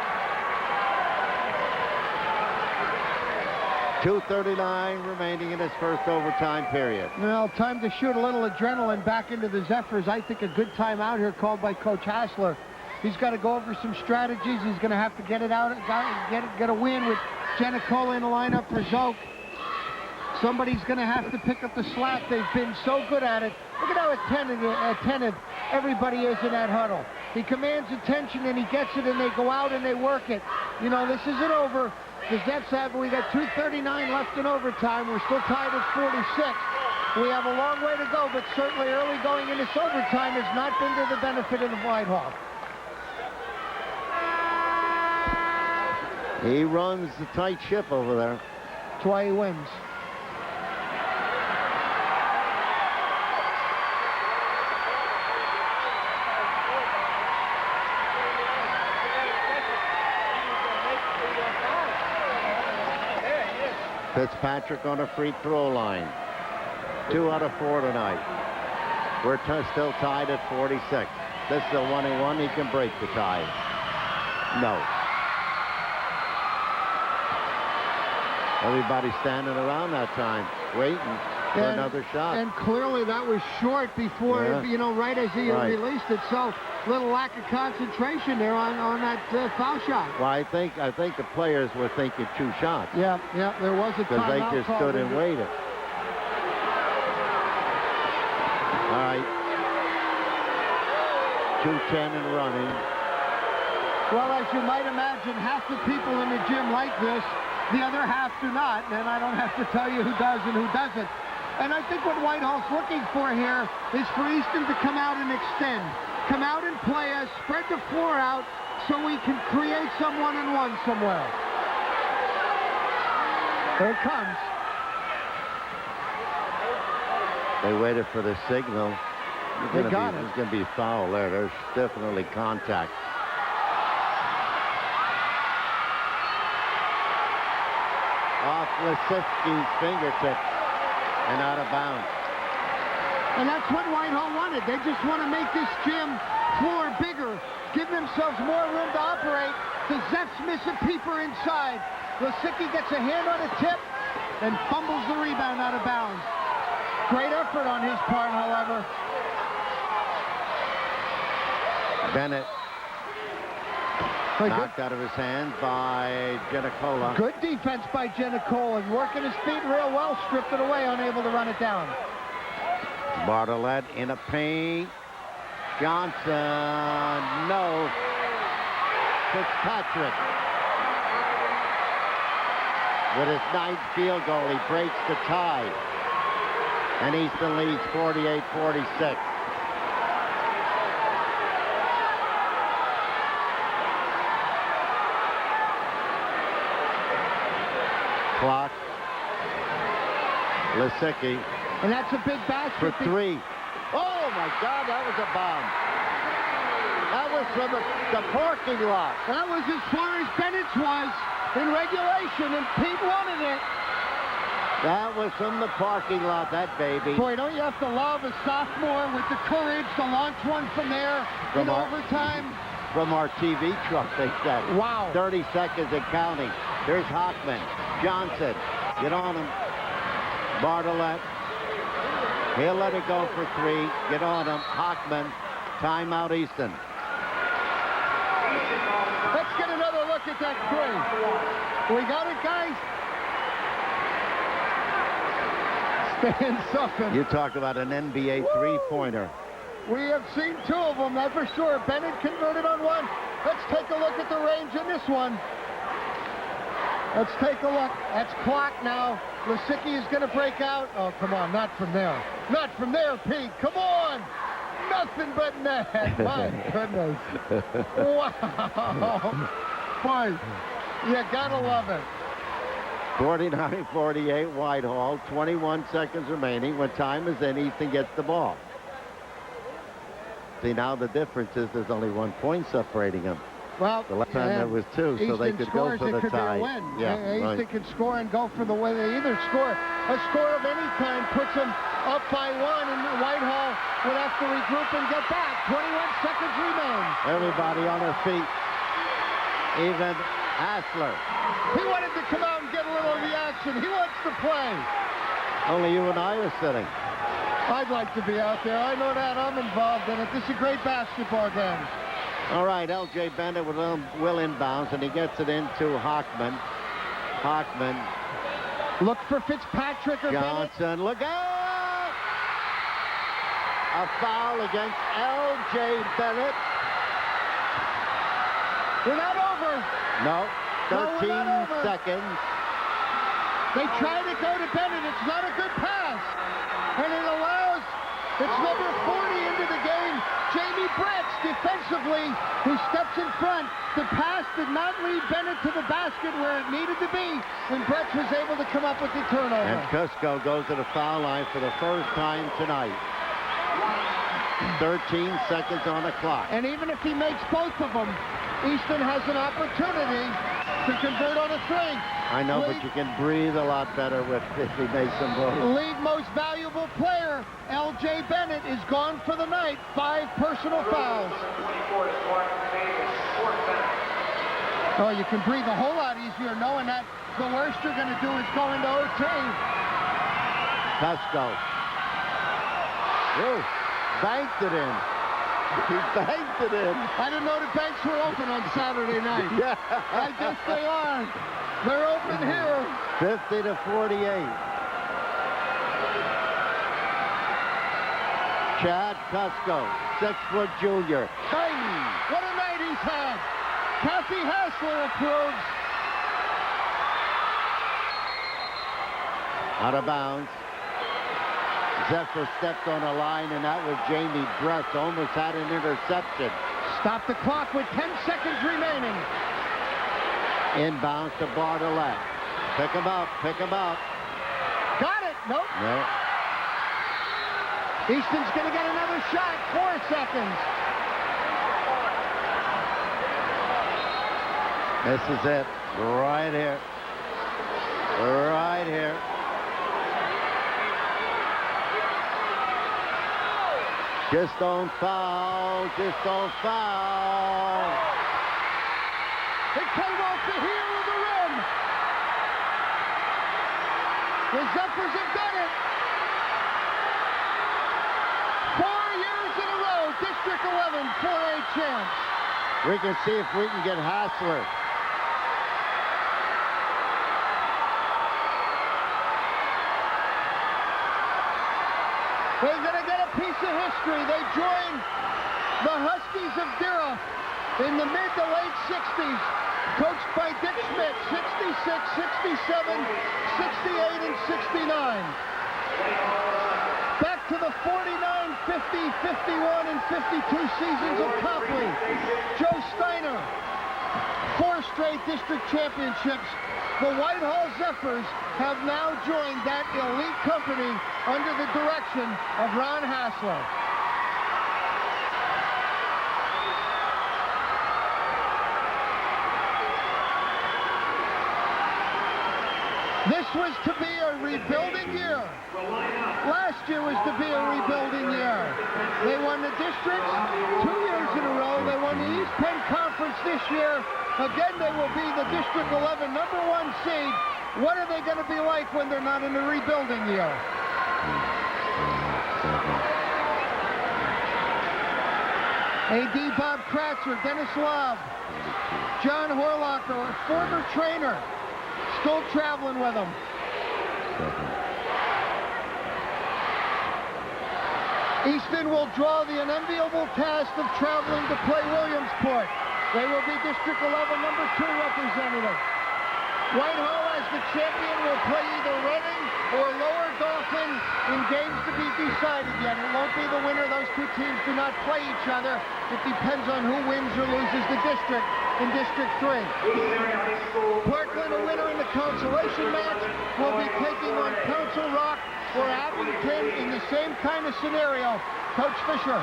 2:39 remaining in this first overtime period. Well, time to shoot a little adrenaline back into the Zephyrs. I think a good timeout here called by Coach Hassler. He's got to go over some strategies. He's going to have to get it out, get a win with Giannicola in the lineup for Zoke. Somebody's going to have to pick up the slack. They've been so good at it. Look at how attentive everybody is in that huddle. He commands attention and he gets it, and they go out and they work it. You know, this isn't over. The Zets we got 2:39 left in overtime. We're still tied at 46. We have a long way to go, but certainly early going in this overtime has not been to the benefit of the Whitehall. He runs the tight ship over there. That's why he wins. Fitzpatrick on a free throw line. 2 out of 4 tonight. We're still tied at 46. This is a 1-1. He can break the tie. No. Everybody standing around that time, waiting for another shot. And clearly that was short before, you know, right as he released it. So little lack of concentration there on that foul shot. Well, I think the players were thinking 2 shots. Yeah, there was a timeout. Because they just stood and waited. All right. 2:10 and running. Well, as you might imagine, half the people in the gym like this, the other half do not, and I don't have to tell you who does and who doesn't. And I think what Whitehall's looking for here is for Easton to come out and extend. Come out and play us, spread the floor out so we can create some one-on-one somewhere. There it comes. They waited for the signal. They got it. There's going to be foul there. There's definitely contact. Lisicki's fingertips and out of bounds. And that's what Whitehall wanted. They just want to make this gym floor bigger, give themselves more room to operate. The Zepps miss a peeper inside. Lisicki gets a hand on a tip and fumbles the rebound out of bounds. Great effort on his part, however. Bennett knocked out of his hands by Giannicola. Good defense by Giannicola, working his feet real well, stripped it away, unable to run it down. Bartlett in a paint. Johnson, no. Fitzpatrick. With his 9th field goal, he breaks the tie. And Easton leads 48-46. Clock. Lisicki. And that's a big basket. For 3. Oh, my God, that was a bomb. That was from the parking lot. That was as far as Bennett's was in regulation, and Pete wanted it. That was from the parking lot, that baby. Boy, don't you have to love a sophomore with the courage to launch one from there in overtime? From our TV truck, they said. Wow. 30 seconds and counting. There's Hockman. Johnson. Get on him. Bartlett. He'll let it go for 3. Get on him. Hockman. Timeout, Easton. Let's get another look at that 3. We got it, guys. Stan Suffin. You talk about an NBA three-pointer. We have seen 2 of them, that's for sure. Bennett converted on 1. Let's take a look at the range in this one. Let's take a look. That's clock now. Lisicki is going to break out. Oh, come on, not from there. Not from there, Pete. Come on. Nothing but net. My goodness. Wow. Boy, you gotta love it. 49-48, Whitehall. 21 seconds remaining. When time is in, Easton gets the ball. See, now the difference is there's only 1 point separating them. Well, the last time there was 2, so they could go for the tie. Yeah, Easton can score and go for the win. They either score. A score of any kind puts them up by 1, and Whitehall would have to regroup and get back. 21 seconds remain. Everybody on their feet. Even Hassler. He wanted to come out and get a little of the action. He wants to play. Only you and I are sitting. I'd like to be out there. I know that. I'm involved in it. This is a great basketball game. All right, L.J. Bennett will inbounds, and he gets it into Hockman. Hockman. Look for Fitzpatrick or Johnson. Look out! A foul against L.J. Bennett. We're not over. No, 13 seconds. They try to go to Bennett. It's not a good pass. And it allows, it's number 40 into the game, Jamie Bretz defensively, who steps in front. The pass did not lead Bennett to the basket where it needed to be, and Bretz was able to come up with the turnover. And Cusco goes to the foul line for the first time tonight. 13 seconds on the clock. And even if he makes both of them, Easton has an opportunity to convert on a 3. I know, but you can breathe a lot better if he makes them both. League most valuable player, L.J. Bennett, is gone for the night. 5 personal fouls. Oh, you can breathe a whole lot easier knowing that the worst you're going to do is go into OT. Pesco. Ooh, banked it in. He banked it in. I didn't know the banks were open on Saturday night. Yeah. I guess they are. They're open here. 50-48. Chad Cusco, 6-foot junior. Bang! What a night he's had. Kathy Hassler approves. Out of bounds. Zephyr stepped on a line, and that was Jamie Bretz. Almost had an interception. Stop the clock with 10 seconds remaining. Inbounds to Bartlett. Pick him up, pick him up. Got it. Nope. No. Easton's going to get another shot. 4 seconds. This is it. Right here. Right here. Just don't foul. Just don't foul. It came off the heel of the rim. The Zephyrs have done it. 4 years in a row, District 11 4A champs. We can see if we can get Hassler. They're going to get a piece of history. They joined the Huskies of Dira in the mid to late 60s, coached by Dick Schmidt, 66, 67, 68, and 69. Back to the 49, 50, 51, and 52 seasons of Copley. Joe Steiner, 4 straight district championships. The Whitehall Zephyrs have now joined that elite company under the direction of Ron Hassler. This was to be a rebuilding year. Last year was to be a rebuilding year. They won the districts 2 years in a row. They won the East Penn Conference this year. Again, they will be the District 11 #1 seed. What are they going to be like when they're not in a rebuilding year? A.D. Bob Kratzer, Dennis Love, John Horlocker, a former trainer, still traveling with them. Easton will draw the unenviable task of traveling to play Williamsport. They will be District 11 #2 representative. Whitehall, as the champion, will play either Reading or Lower Dauphin in games to be decided yet. It won't be the winner. Those two teams do not play each other. It depends on who wins or loses the district in District 3. Parkland, a winner in the consolation match, will be taking on Council Rock or Abington in the same kind of scenario. Coach Fisher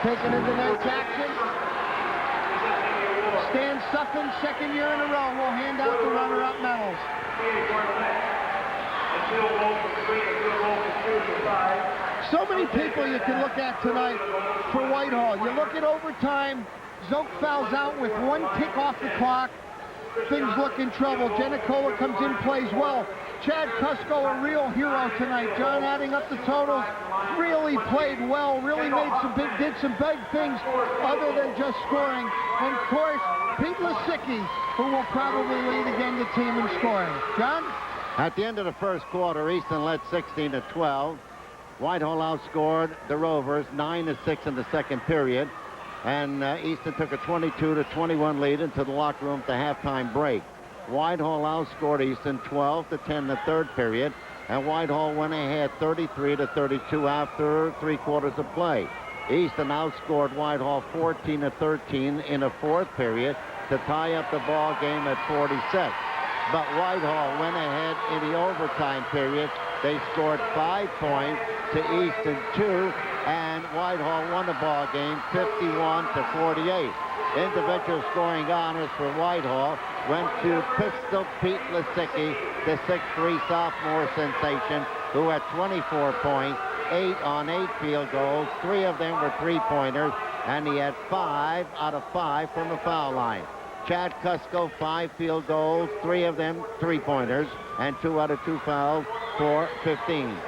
taking in tonight's action. Stan Suffin, 2nd year in a row, will hand out the runner-up medals. So many people you can look at tonight for Whitehall. You look at overtime, Zoke fouls out with 1 tick off the clock. Things look in trouble. Janicola comes in, plays well. Chad Cusco, a real hero tonight. John adding up the totals, really played well, really did some big things other than just scoring. And of course, Pete Lisicki, who will probably lead again the team in scoring. John? At the end of the first quarter, Easton led 16-12. Whitehall outscored the Rovers 9-6 in the second period. And Easton took a 22-21 lead into the locker room at the halftime break. Whitehall outscored Easton 12-10 in the third period, and Whitehall went ahead 33-32 after 3 quarters of play. Easton outscored Whitehall 14-13 in the fourth period to tie up the ball game at 46. But Whitehall went ahead in the overtime period. They scored 5 points to Easton 2, and Whitehall won the ball game 51-48. Individual scoring honors for Whitehall went to Pistol Pete Lisicki, the 6'3 sophomore sensation, who had 24 points, 8 on 8 field goals. 3 of them were three-pointers, and he had 5 out of 5 from the foul line. Chad Cusco, 5 field goals, 3 of them three-pointers, and 2 out of 2 fouls for 15.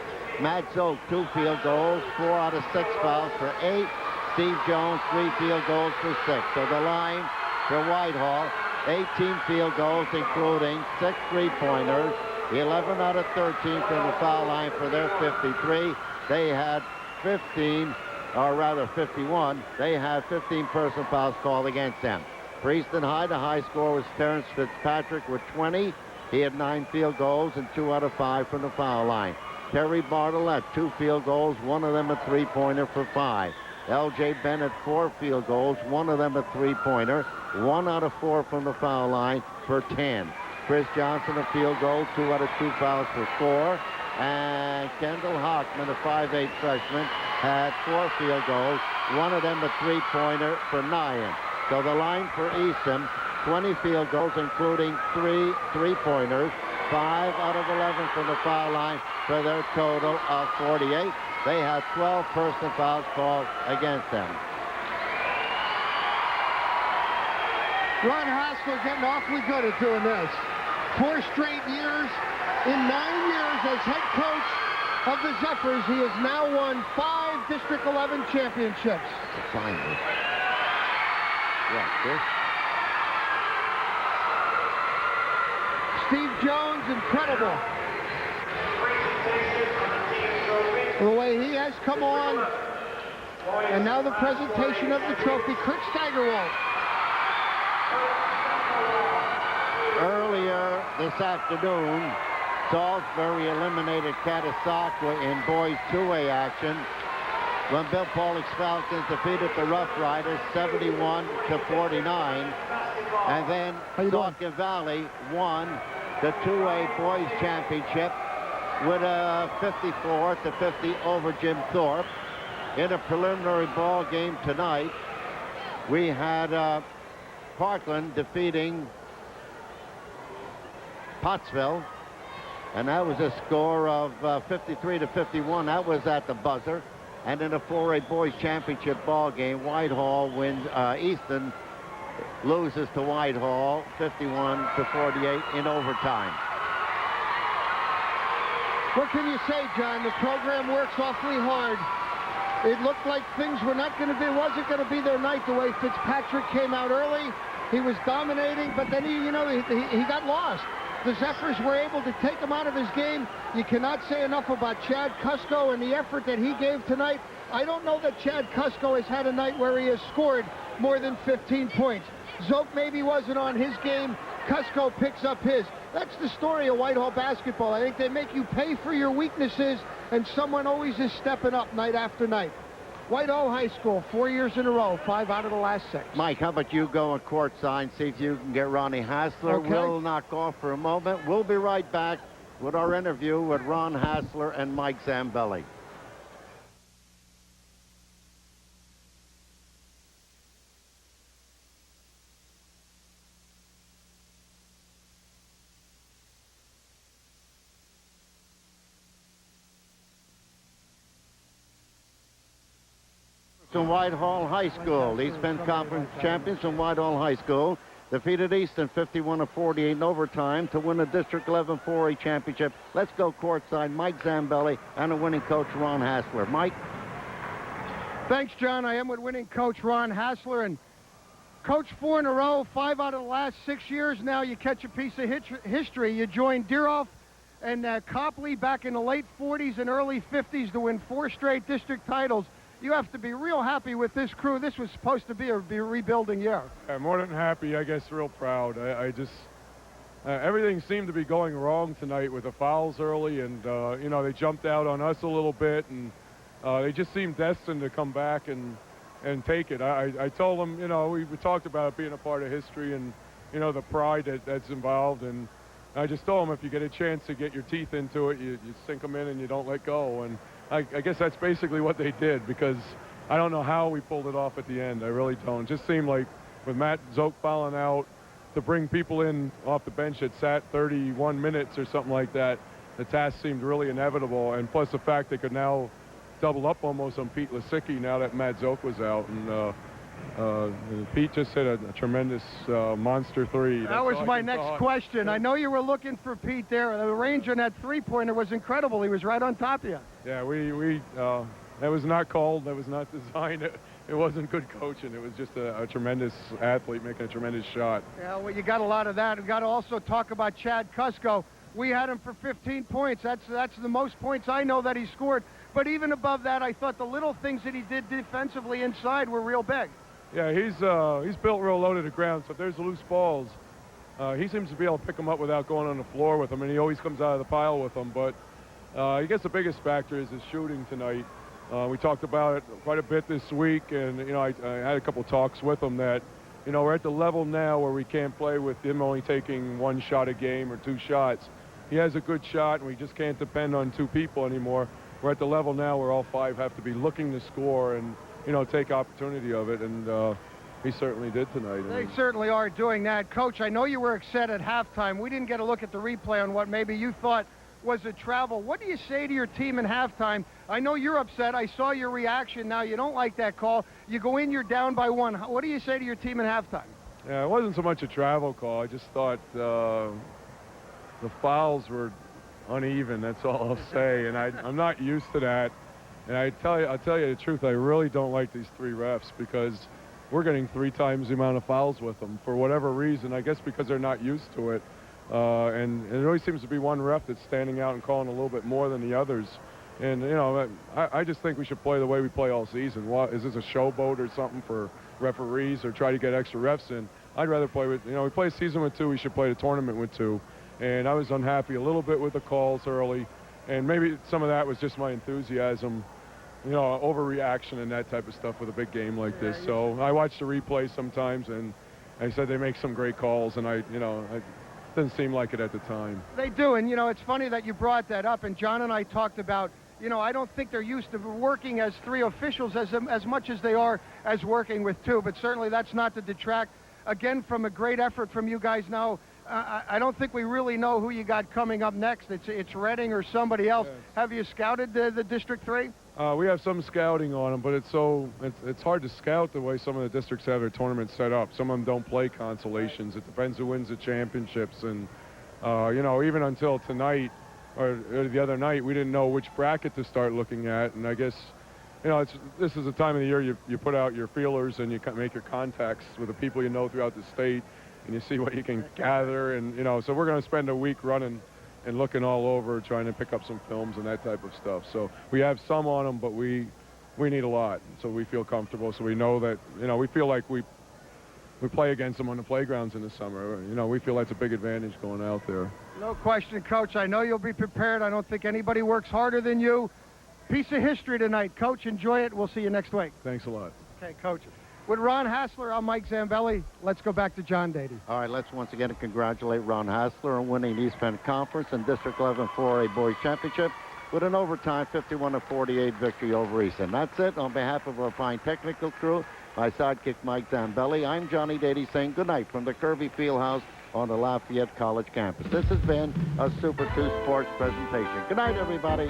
Matt Zoke, 2 field goals, 4 out of 6 fouls for 8. Steve Jones, 3 field goals for 6. So the line for Whitehall, 18 field goals, including 6 three-pointers, 11 out of 13 from the foul line for their 53. They had 51. They had 15 personal fouls called against them. For Easton High, the high score was Terrence Fitzpatrick with 20. He had 9 field goals and 2 out of 5 from the foul line. Terry Bartlett, 2 field goals, 1 of them a three-pointer for 5. L.J. Bennett, 4 field goals, 1 of them a three-pointer, 1 out of 4 from the foul line for 10. Chris Johnson, a field goal, 2 out of 2 fouls for 4. And Kendall Hockman, a 5'8 freshman, had 4 field goals, 1 of them a three-pointer for 9. So the line for Easton, 20 field goals, including 3 three-pointers, 5 out of 11 from the foul line for their total of 48. They had 12 personal fouls called against them. Ron Hassler getting awfully good at doing this. 4 straight years. In 9 years as head coach of the Zephyrs, he has now won 5 District 11 championships. Finally. What, this? Steve Jones, incredible. The way he has come on. And now the presentation of the trophy. Kurt Steigerwald. Earlier this afternoon, Salisbury eliminated Catasauqua in boys 2A action when Bill Paulick's Falcons defeated the Rough Riders 71-49. And then Saucon Valley won the 2A boys championship with a 54-50 over Jim Thorpe. In a preliminary ball game tonight, we had Parkland defeating Pottsville, and that was a score of 53-51. That was at the buzzer. And in a 4A boys championship ball game, Whitehall wins. Easton loses to Whitehall 51-48 in overtime. What can you say, John? The program works awfully hard. It looked like things were not going to be, wasn't going to be their night the way Fitzpatrick came out early. He was dominating, but then he got lost. The Zephyrs were able to take him out of his game. You cannot say enough about Chad Cusco and the effort that he gave tonight. I don't know that Chad Cusco has had a night where he has scored more than 15 points. Zoke maybe wasn't on his game. Cusco picks up his. That's the story of Whitehall basketball. I think they make you pay for your weaknesses, and someone always is stepping up night after night. Whitehall High School, 4 years in a row, 5 out of the last 6. Mike, how about you go on courtside and see if you can get Ronnie Hassler? Okay. We'll knock off for a moment. We'll be right back with our interview with Ron Hassler and Mike Zambelli. From Whitehall High School. East Bend Conference champions from Whitehall High School defeated Easton 51-48 in overtime to win the District 11 4A championship. Let's go courtside. Mike Zambelli and the winning coach Ron Hassler. Mike? Thanks, John. I am with winning coach Ron Hassler, and coach 4 in a row, 5 out of the last 6 years. Now you catch a piece of history. You joined Deerhoff and Copley back in the late 40s and early 50s to win 4 straight district titles. You have to be real happy with this crew. This was supposed to be a rebuilding year. I'm more than happy, I guess, real proud. I just, everything seemed to be going wrong tonight with the fouls early, and, they jumped out on us a little bit, and they just seemed destined to come back and take it. I told them, we talked about it being a part of history and, the pride that's involved, and I just told them if you get a chance to get your teeth into it, you sink them in and you don't let go. And I guess that's basically what they did, because I don't know how we pulled it off at the end. I really don't. It just seemed like with Matt Zoke fouling out, to bring people in off the bench that sat 31 minutes or something like that, the task seemed really inevitable. And plus the fact they could now double up almost on Pete Lisicki now that Matt Zoke was out. And Pete just hit a tremendous monster 3. That was my next question. I know you were looking for Pete there. The range on that three-pointer was incredible. He was right on top of you. Yeah, that was not called. That was not designed. It wasn't good coaching. It was just a tremendous athlete making a tremendous shot. Yeah, well, you got a lot of that. We got to also talk about Chad Cusco. We had him for 15 points. That's the most points I know that he scored. But even above that, I thought the little things that he did defensively inside were real big. Yeah, he's built real low to the ground, so if there's loose balls, he seems to be able to pick them up without going on the floor with them, and he always comes out of the pile with them. But I guess the biggest factor is his shooting tonight. We talked about it quite a bit this week, and, I had a couple talks with him that, we're at the level now where we can't play with him only taking 1 shot a game or 2 shots. He has a good shot, and we just can't depend on 2 people anymore. We're at the level now where all 5 have to be looking to score and, take opportunity of it. And he certainly did tonight. They certainly are doing that. Coach, I know you were upset at halftime. We didn't get a look at the replay on what maybe you thought was a travel. What do you say to your team in halftime? I know you're upset. I saw your reaction. Now, you don't like that call. You go in, you're down by 1. What do you say to your team in halftime? Yeah, it wasn't so much a travel call. I just thought the fouls were uneven. That's all I'll say. And I'm not used to that. And I'll tell you the truth, I really don't like these 3 refs because we're getting 3 times the amount of fouls with them for whatever reason. I guess because they're not used to it. And it always seems to be one ref that's standing out and calling a little bit more than the others. And, you know, I just think we should play the way we play all season. What, is this a showboat or something for referees or try to get extra refs in? I'd rather play with, you know, we play a season with 2, we should play the tournament with 2. And I was unhappy a little bit with the calls early. And maybe some of that was just my enthusiasm, you know, overreaction and that type of stuff with a big game like this. So I watch the replay sometimes, and I said they make some great calls, and it didn't seem like it at the time. They do, and, you know, it's funny that you brought that up, and John and I talked about, you know, I don't think they're used to working as 3 officials as much as they are as working with 2, but certainly that's not to detract, again, from a great effort from you guys now. I don't think we really know who you got coming up next. It's Reading or somebody else. Yes. Have you scouted the District 3? We have some scouting on them, but it's hard to scout the way some of the districts have their tournaments set up. Some of them don't play consolations. It depends who wins the championships. And, you know, even until tonight or the other night, we didn't know which bracket to start looking at. And I guess, you know, this is the time of the year you put out your feelers and you make your contacts with the people you know throughout the state, and you see what you can gather. And, you know, so we're going to spend a week running and looking all over, trying to pick up some films and that type of stuff. So we have some on them, but we need a lot. So we feel comfortable. So we know that, you know, we feel like we play against them on the playgrounds in the summer. You know, we feel that's a big advantage going out there. No question, Coach. I know you'll be prepared. I don't think anybody works harder than you. Piece of history tonight, Coach. Enjoy it. We'll see you next week. Thanks a lot. Okay, Coach. With Ron Hassler, I'm Mike Zambelli. Let's go back to John Dady. All right, let's once again congratulate Ron Hassler on winning the East Penn Conference and District 11 4A Boys Championship with an overtime 51-48 victory over Easton. That's it. On behalf of our fine technical crew, my sidekick Mike Zambelli, I'm Johnny Dady saying good night from the Kirby Fieldhouse on the Lafayette College campus. This has been a Super 2 Sports presentation. Good night, everybody.